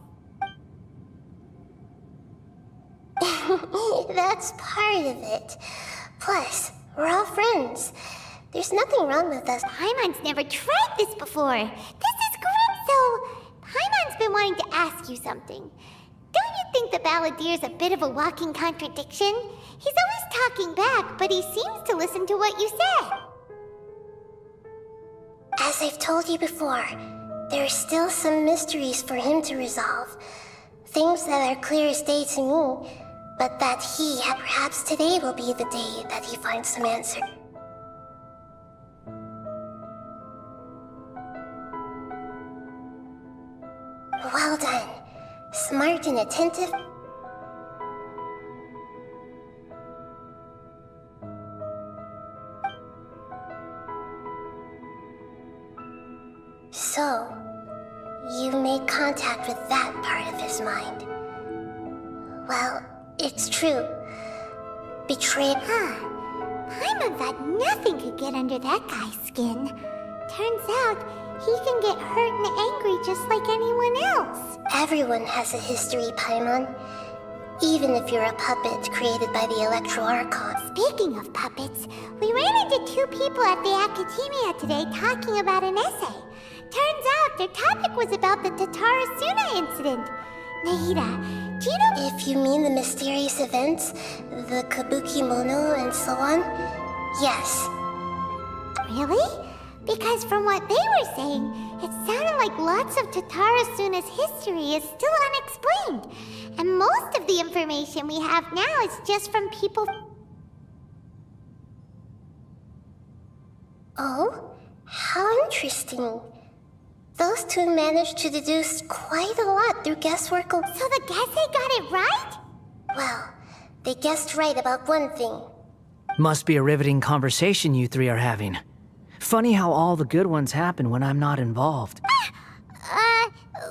that's part of it. Plus, we're all friends. There's nothing wrong with us. Paimon's never tried this before. This is great. So, Paimon's been wanting to ask you something. Don't you think the Balladeer's a bit of a walking contradiction? He's always talking back, but he seems to listen to what you say. As I've told you before, there are still some mysteries for him to resolve. Things that are clear as day to me, but that perhaps today will be the day that he finds some answer. Well done. Smart and attentive. So, you made contact with that part of his mind. Well, it's true. Betrayed. Paimon thought nothing could get under that guy's skin. Turns out, he can get hurt and angry just like anyone else. Everyone has a history, Paimon. Even if you're a puppet created by the Electro Archon. Speaking of puppets, we ran into two people at the Academia today talking about an essay. Turns out their topic was about the Tatarasuna incident. Nahida, do you know— If you mean the mysterious events, the Kabuki Mono and so on, yes. Really? Because from what they were saying, it sounded like lots of Tatarasuna's history is still unexplained. And most of the information we have now is just from people— Oh? How interesting. Those two managed to deduce quite a lot through guesswork. So the Gesse got it right? Well, they guessed right about one thing. Must be a riveting conversation you three are having. Funny how all the good ones happen when I'm not involved.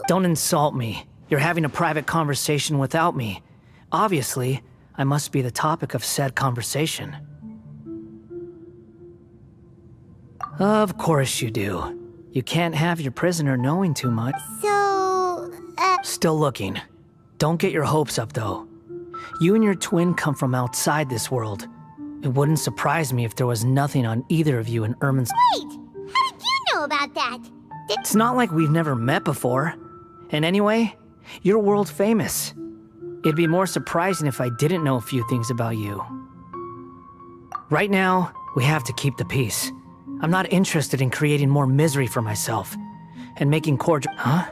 Don't insult me. You're having a private conversation without me. Obviously, I must be the topic of said conversation. Of course you do. You can't have your prisoner knowing too much. So, Still looking. Don't get your hopes up, though. You and your twin come from outside this world. It wouldn't surprise me if there was nothing on either of you in Ermin's— Wait! How did you know about that? It's not like we've never met before. And anyway, you're world famous. It'd be more surprising if I didn't know a few things about you. Right now, we have to keep the peace. I'm not interested in creating more misery for myself. And making cordial— Huh?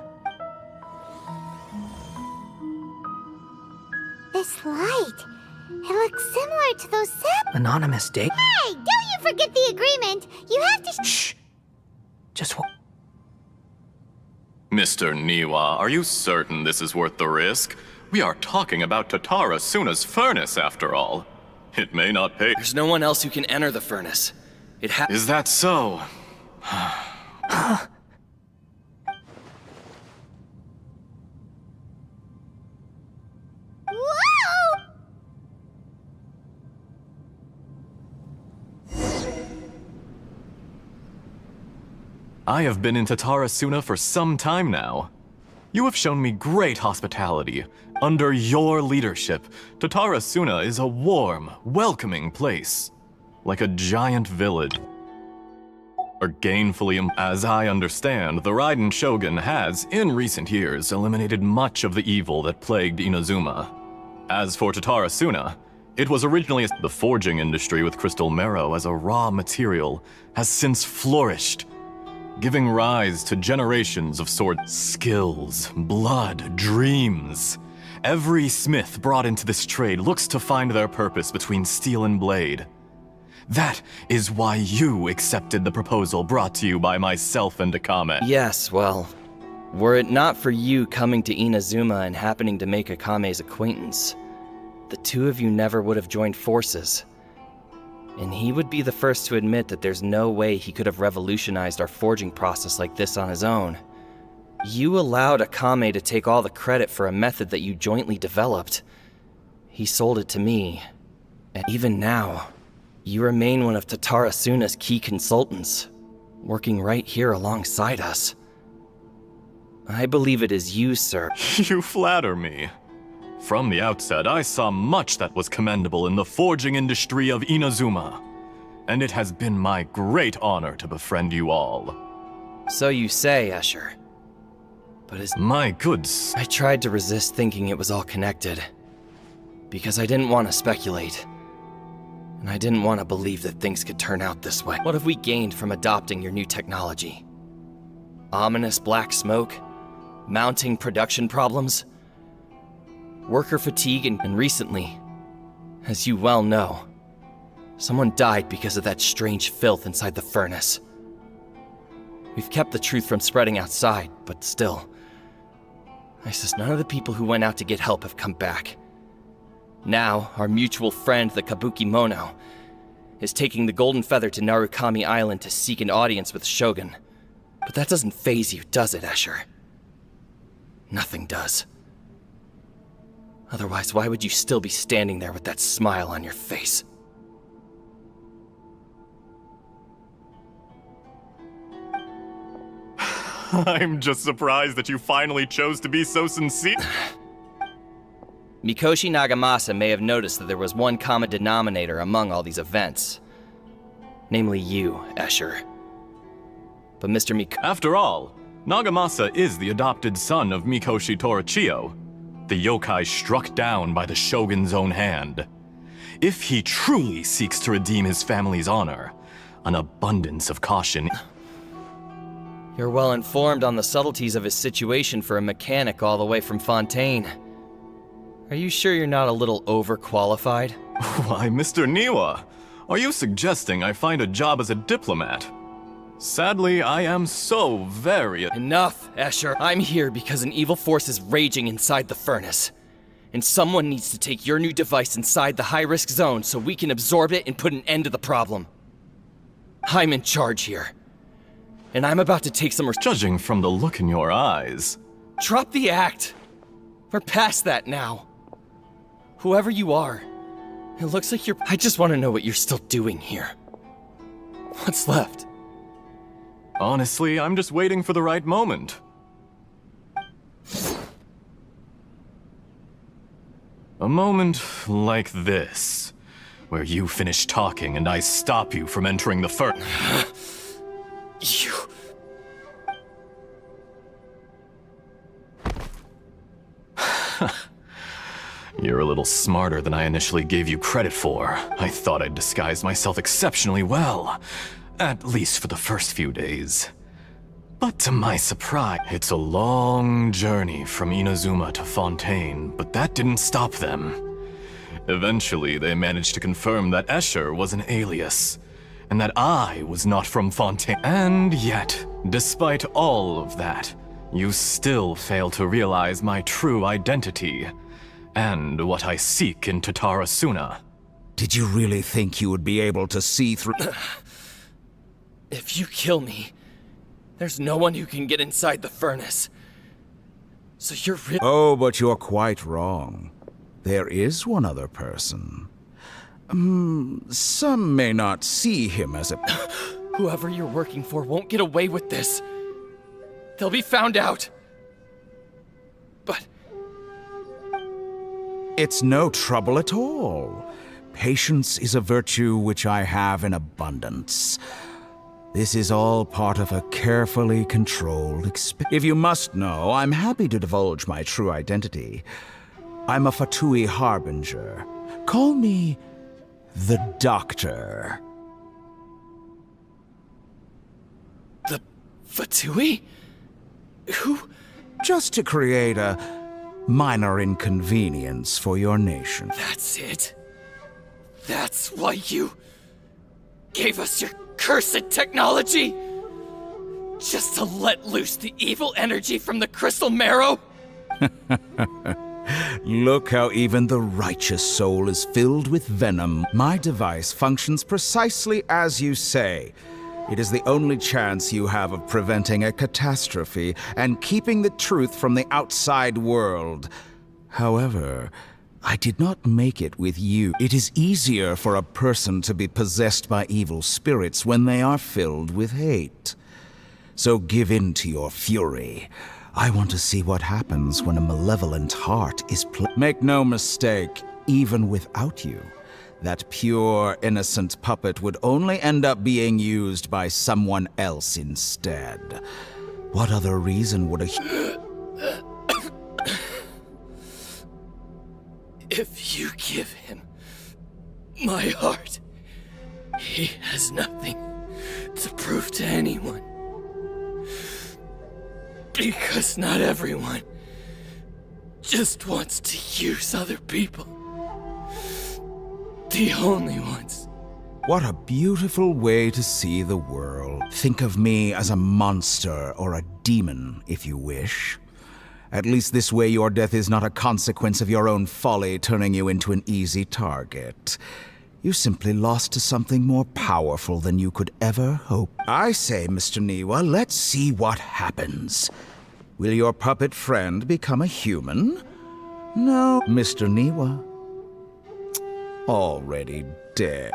This light. It looks similar to those Anonymous date? Hey, don't you forget the agreement. You have to— Shh! Just Mr. Niwa, are you certain this is worth the risk? We are talking about Tatarasuna's furnace, after all. It may not pay— There's no one else who can enter the furnace. Is that so? Whoa! I have been in Tatarasuna for some time now. You have shown me great hospitality. Under your leadership, Tatarasuna is a warm, welcoming place. Like a giant village. Or gainfully, as I understand, the Raiden Shogun has, in recent years, eliminated much of the evil that plagued Inazuma. As for Tatarasuna, it was originally the forging industry with crystal marrow as a raw material has since flourished, giving rise to generations of sword skills, blood, dreams. Every smith brought into this trade looks to find their purpose between steel and blade. That is why you accepted the proposal brought to you by myself and Akame. Yes, well, were it not for you coming to Inazuma and happening to make Akame's acquaintance, the two of you never would have joined forces. And he would be the first to admit that there's no way he could have revolutionized our forging process like this on his own. You allowed Akame to take all the credit for a method that you jointly developed. He sold it to me, and even now, you remain one of Tatarasuna's key consultants, working right here alongside us. I believe it is you, sir. You flatter me. From the outset, I saw much that was commendable in the forging industry of Inazuma. And it has been my great honor to befriend you all. So you say, Escher. But my goods. I tried to resist thinking it was all connected. Because I didn't want to speculate. And I didn't want to believe that things could turn out this way. What have we gained from adopting your new technology? Ominous black smoke? Mounting production problems? Worker fatigue and recently, as you well know, someone died because of that strange filth inside the furnace. We've kept the truth from spreading outside, but still, I suspect none of the people who went out to get help have come back. Now, our mutual friend, the Kabuki Mono, is taking the Golden Feather to Narukami Island to seek an audience with Shogun. But that doesn't faze you, does it, Escher? Nothing does. Otherwise, why would you still be standing there with that smile on your face? I'm just surprised that you finally chose to be so sincere. Mikoshi Nagamasa may have noticed that there was one common denominator among all these events. Namely you, Escher. But Mr. After all, Nagamasa is the adopted son of Mikoshi Torichio, the yokai struck down by the Shogun's own hand. If he truly seeks to redeem his family's honor, an abundance of caution. You're well informed on the subtleties of his situation for a mechanic all the way from Fontaine. Are you sure you're not a little overqualified? Why, Mr. Niwa, are you suggesting I find a job as a diplomat? Sadly, I am so very— Enough, Escher. I'm here because an evil force is raging inside the furnace. And someone needs to take your new device inside the high-risk zone so we can absorb it and put an end to the problem. I'm in charge here. And I'm about to take some— Judging from the look in your eyes— Drop the act! We're past that now. Whoever you are, it looks like I just want to know what you're still doing here. What's left? Honestly, I'm just waiting for the right moment. A moment like this, where you finish talking and I stop you from entering the furnace. You... You're a little smarter than I initially gave you credit for. I thought I'd disguised myself exceptionally well. At least for the first few days. But to my surprise, it's a long journey from Inazuma to Fontaine, but that didn't stop them. Eventually, they managed to confirm that Escher was an alias, and that I was not from Fontaine. And yet, despite all of that, you still fail to realize my true identity, and what I seek in Tatarasuna. Did you really think you would be able to see through— If you kill me, there's no one who can get inside the furnace. So you're really— Oh, but you're quite wrong. There is one other person. Some may not see him as a— Whoever you're working for won't get away with this. They'll be found out. But... It's no trouble at all. Patience is a virtue which I have in abundance. This is all part of a carefully controlled experience. If you must know, I'm happy to divulge my true identity. I'm a Fatui harbinger. Call me the Doctor. The Fatui? Who? Just to create a minor inconvenience for your nation. That's it? That's why you gave us your cursed technology? Just to let loose the evil energy from the crystal marrow? Look how even the righteous soul is filled with venom. My device functions precisely as you say. It is the only chance you have of preventing a catastrophe and keeping the truth from the outside world. However, I did not make it with you. It is easier for a person to be possessed by evil spirits when they are filled with hate. So give in to your fury. I want to see what happens when a malevolent heart is Make no mistake, even without you, that pure, innocent puppet would only end up being used by someone else instead. What other reason would a... If you give him my heart, he has nothing to prove to anyone. Because not everyone just wants to use other people. The only ones. What a beautiful way to see the world. Think of me as a monster or a demon, if you wish. At least this way your death is not a consequence of your own folly turning you into an easy target. You simply lost to something more powerful than you could ever hope. I say, Mr. Niwa, let's see what happens. Will your puppet friend become a human? No, Mr. Niwa. Already dead.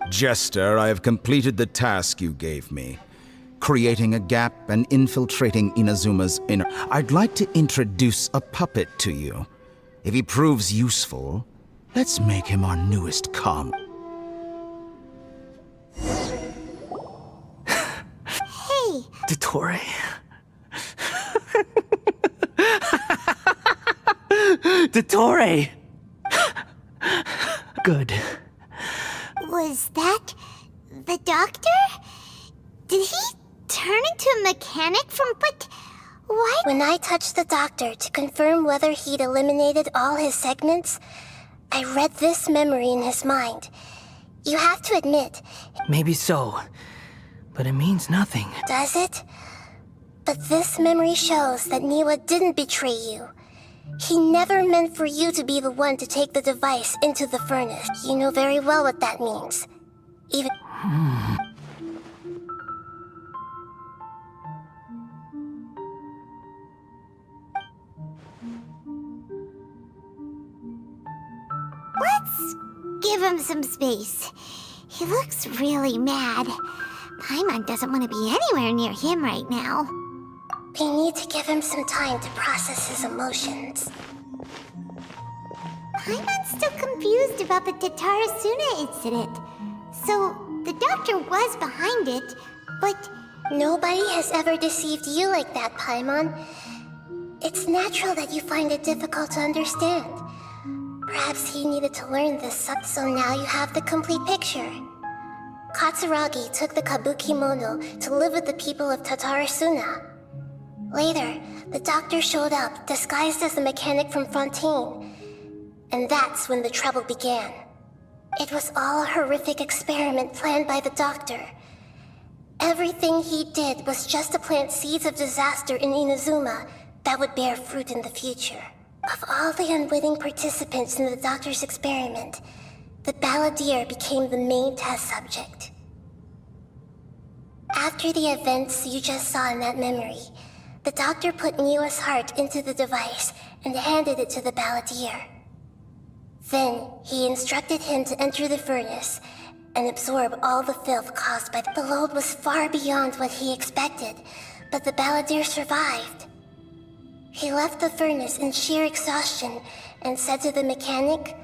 Jester, I have completed the task you gave me. Creating a gap and infiltrating Inazuma's inner... I'd like to introduce a puppet to you. If he proves useful, let's make him our newest Hey! Dottore. Dottore! Good. Was that the doctor? Did he turn into a mechanic from... But why? When I touched the doctor to confirm whether he'd eliminated all his segments, I read this memory in his mind. You have to admit... Maybe so, but it means nothing. Does it? But this memory shows that Niwa didn't betray you. He never meant for you to be the one to take the device into the furnace. You know very well what that means. Even... Let's give him some space. He looks really mad. Paimon doesn't want to be anywhere near him right now. We need to give him some time to process his emotions. Paimon's still confused about the Tatarasuna incident. So, the doctor was behind it, but... Nobody has ever deceived you like that, Paimon. It's natural that you find it difficult to understand. Perhaps he needed to learn this, so now you have the complete picture. Katsuragi took the Kabukimono to live with the people of Tatarasuna. Later, the doctor showed up, disguised as the mechanic from Fontaine. And that's when the trouble began. It was all a horrific experiment planned by the doctor. Everything he did was just to plant seeds of disaster in Inazuma that would bear fruit in the future. Of all the unwitting participants in the doctor's experiment, the balladeer became the main test subject. After the events you just saw in that memory, the doctor put Niwa's heart into the device and handed it to the balladeer. Then, he instructed him to enter the furnace and absorb all the filth caused by the load was far beyond what he expected, but the balladeer survived. He left the furnace in sheer exhaustion and said to the mechanic,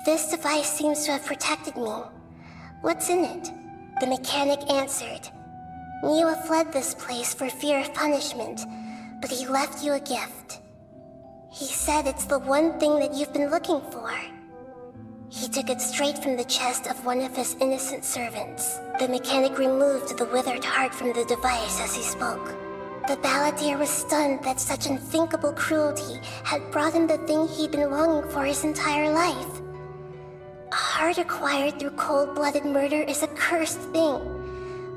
"This device seems to have protected me. What's in it?" The mechanic answered, "Niwa fled this place for fear of punishment, but he left you a gift. He said it's the one thing that you've been looking for." He took it straight from the chest of one of his innocent servants. The mechanic removed the withered heart from the device as he spoke. The balladeer was stunned that such unthinkable cruelty had brought him the thing he'd been longing for his entire life. A heart acquired through cold-blooded murder is a cursed thing,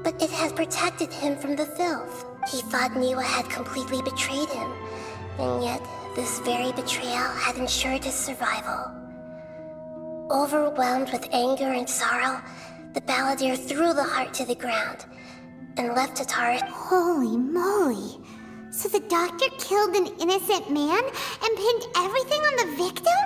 but it has protected him from the filth. He thought Niwa had completely betrayed him, and yet this very betrayal had ensured his survival. Overwhelmed with anger and sorrow, the balladeer threw the heart to the ground and left Tatara. Holy moly! So the doctor killed an innocent man and pinned everything on the victim?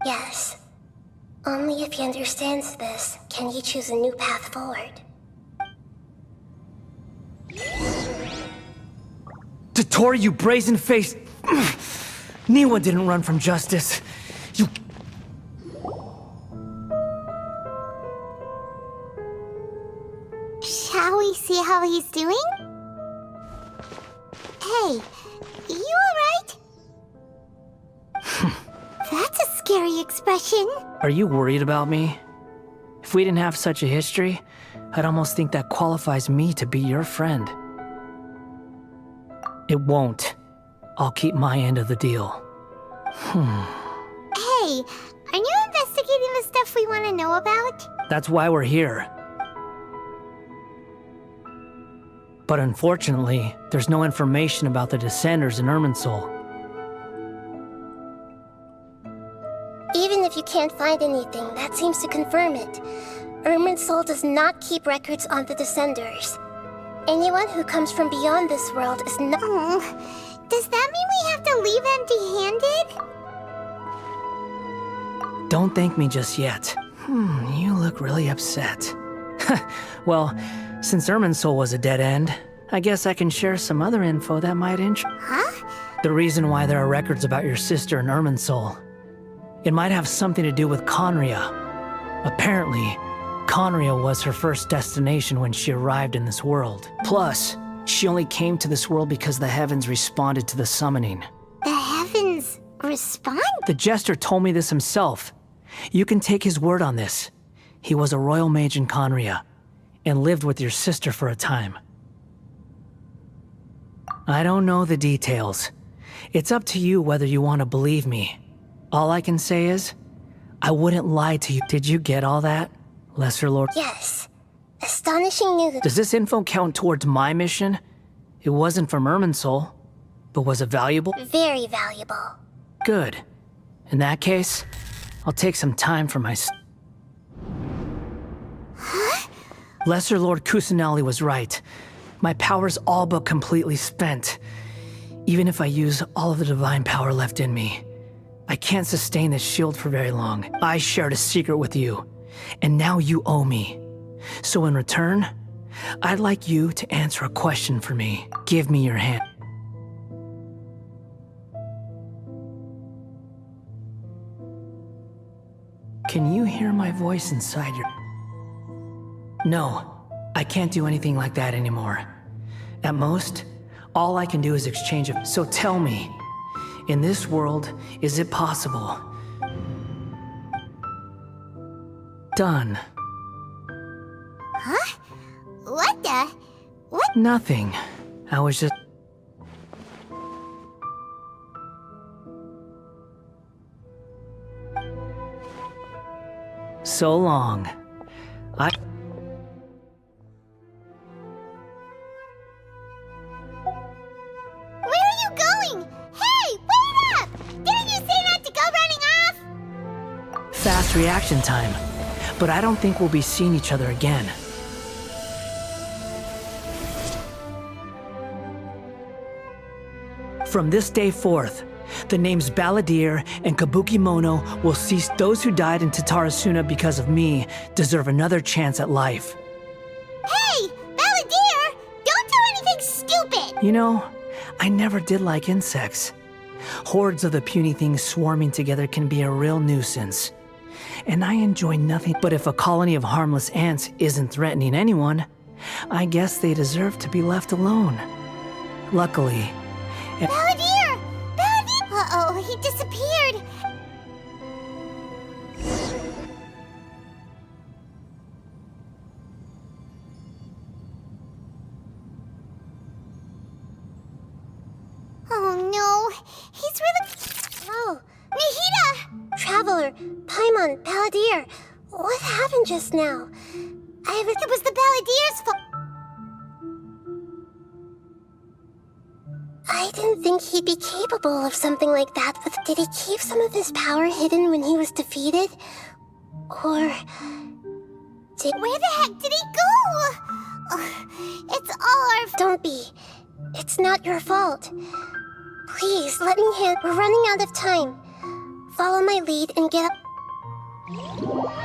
Yes. Only if he understands this can he choose a new path forward. Dotori, you brazen-faced... Niwa didn't run from justice. You... Shall we see how he's doing? Hey, you alright? That's a scary expression. Are you worried about me? If we didn't have such a history, I'd almost think that qualifies me to be your friend. It won't. I'll keep my end of the deal. Hey, aren't you investigating the stuff we want to know about? That's why we're here. But unfortunately, there's no information about the Descenders in Irminsul. Even if you can't find anything, that seems to confirm it. Irminsul does not keep records on the Descenders. Anyone who comes from beyond this world is not... Does that mean we have to leave empty-handed? Don't thank me just yet. You look really upset. Well, since Irminsul was a dead end, I guess I can share some other info that might interest... Huh? The reason why there are records about your sister in Irminsul. It might have something to do with Conria. Apparently, Conria was her first destination when she arrived in this world. Plus, she only came to this world because the heavens responded to the summoning. The heavens respond? The Jester told me this himself. You can take his word on this. He was a royal mage in Conria, and lived with your sister for a time. I don't know the details. It's up to you whether you want to believe me. All I can say is, I wouldn't lie to you. Did you get all that, Lesser Lord? Yes. Astonishing news. Does this info count towards my mission? It wasn't from Irminsul, but was it valuable? Very valuable. Good. In that case, I'll take some time for my... Lesser Lord Kusanali was right. My power's all but completely spent. Even if I use all of the divine power left in me, I can't sustain this shield for very long. I shared a secret with you, and now you owe me. So in return, I'd like you to answer a question for me. Give me your hand. Can you hear my voice inside your... No, I can't do anything like that anymore. At most, all I can do is exchange it. So tell me, in this world, is it possible? Done. Huh? What the? What? Nothing. I was just... So long. Where are you going? Hey, wait up! Didn't you say not to go running off? Fast reaction time. But I don't think we'll be seeing each other again. From this day forth, the names Balladeer and Kabukimono will cease. Those who died in Tatarasuna because of me deserve another chance at life. Hey, Balladeer! Don't do anything stupid! You know, I never did like insects. Hordes of the puny things swarming together can be a real nuisance. And I enjoy nothing. But if a colony of harmless ants isn't threatening anyone, I guess they deserve to be left alone. Luckily... Balladeer! Balladeer! Uh-oh, he disappeared! Oh no, he's really... Oh, Nihida! Traveler, Paimon, Balladeer, what happened just now? It was the Balladeer's fault. I didn't think he'd be capable of something like that, but did he keep some of his power hidden when he was defeated? Or... Where the heck did he go? It's all our... Don't be. It's not your fault. Please, let me We're running out of time. Follow my lead and get up... you